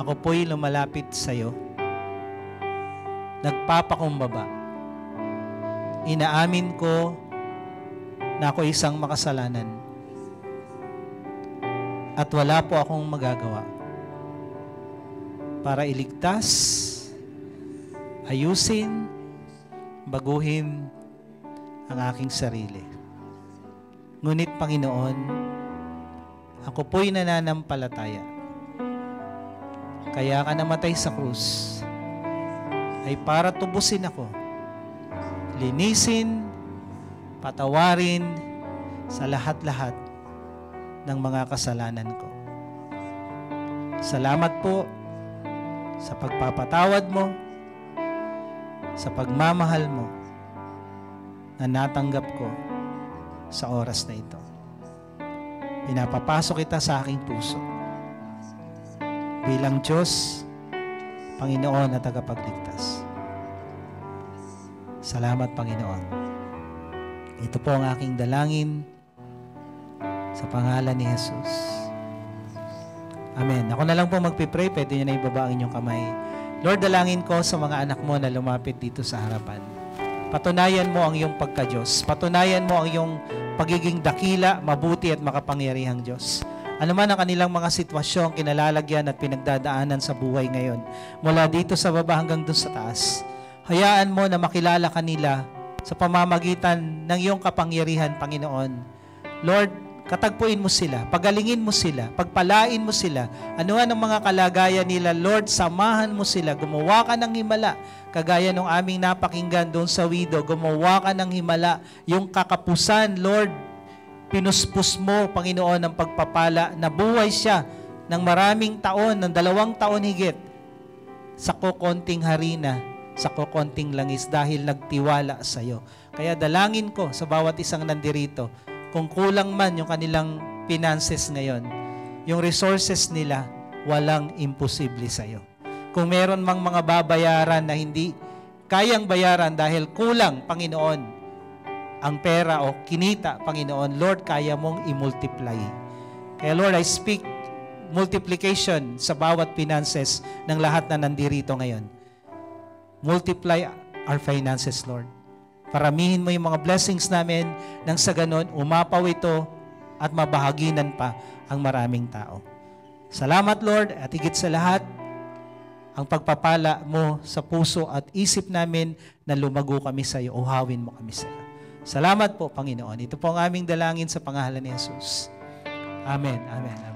ako po'y lumalapit sa iyo. Nagpapakumbaba. Inaamin ko na ako isang makasalanan. At wala po akong magagawa para iligtas, ayusin, baguhin ang aking sarili. Ngunit Panginoon, ako po'y nananampalataya. Kaya ka namatay sa krus ay para tubusin ako, linisin, patawarin sa lahat-lahat ng mga kasalanan ko. Salamat po sa pagpapatawad mo, sa pagmamahal mo na natanggap ko sa oras na ito. Pinapapasok kita sa aking puso bilang Diyos, Panginoon at tagapagligtas. Salamat, Panginoon. Ito po ang aking dalangin sa pangalan ni Jesus. Amen. Ako na lang po magpipray. Pwede nyo na ibaba ang inyong kamay. Lord, dalangin ko sa mga anak mo na lumapit dito sa harapan. Patunayan mo ang iyong pagka-Diyos. Patunayan mo ang iyong pagiging dakila, mabuti at makapangyarihang Diyos. Ano man ang kanilang mga sitwasyon, kinalalagyan at pinagdadaanan sa buhay ngayon, mula dito sa baba hanggang doon sa taas, hayaan mo na makilala kanila sa pamamagitan ng iyong kapangyarihan, Panginoon. Lord, katagpuin mo sila, pagalingin mo sila, pagpalain mo sila. Ano ang mga kalagayan nila, Lord, samahan mo sila, gumawa ka ng himala. Kagaya nung aming napakinggan doon sa widow, gumawa ka ng himala, yung kakapusan, Lord, pinuspos mo, Panginoon, ng pagpapala, nabuhay siya ng maraming taon, ng 2 taon higit, sa kukonting harina, sa kukonting langis, dahil nagtiwala sa iyo. Kaya dalangin ko sa bawat isang nandirito, kung kulang man yung kanilang finances ngayon, yung resources nila, walang imposible sa iyo. Kung meron mang mga babayaran na hindi kayang bayaran dahil kulang, Panginoon, ang pera o kinita, Panginoon, Lord, kaya mong i-multiply. Kaya Lord, I speak multiplication sa bawat finances ng lahat na nandirito ngayon. Multiply our finances, Lord. Paramihin mo yung mga blessings namin nang sa ganon, umapaw ito at mabahaginan pa ang maraming tao. Salamat, Lord, at higit sa lahat, ang pagpapala mo sa puso at isip namin na lumago kami sa iyo, uhawin mo kami sa iyo. Salamat po, Panginoon. Ito po ang aming dalangin sa pangalan ni Jesus. Amen. Amen.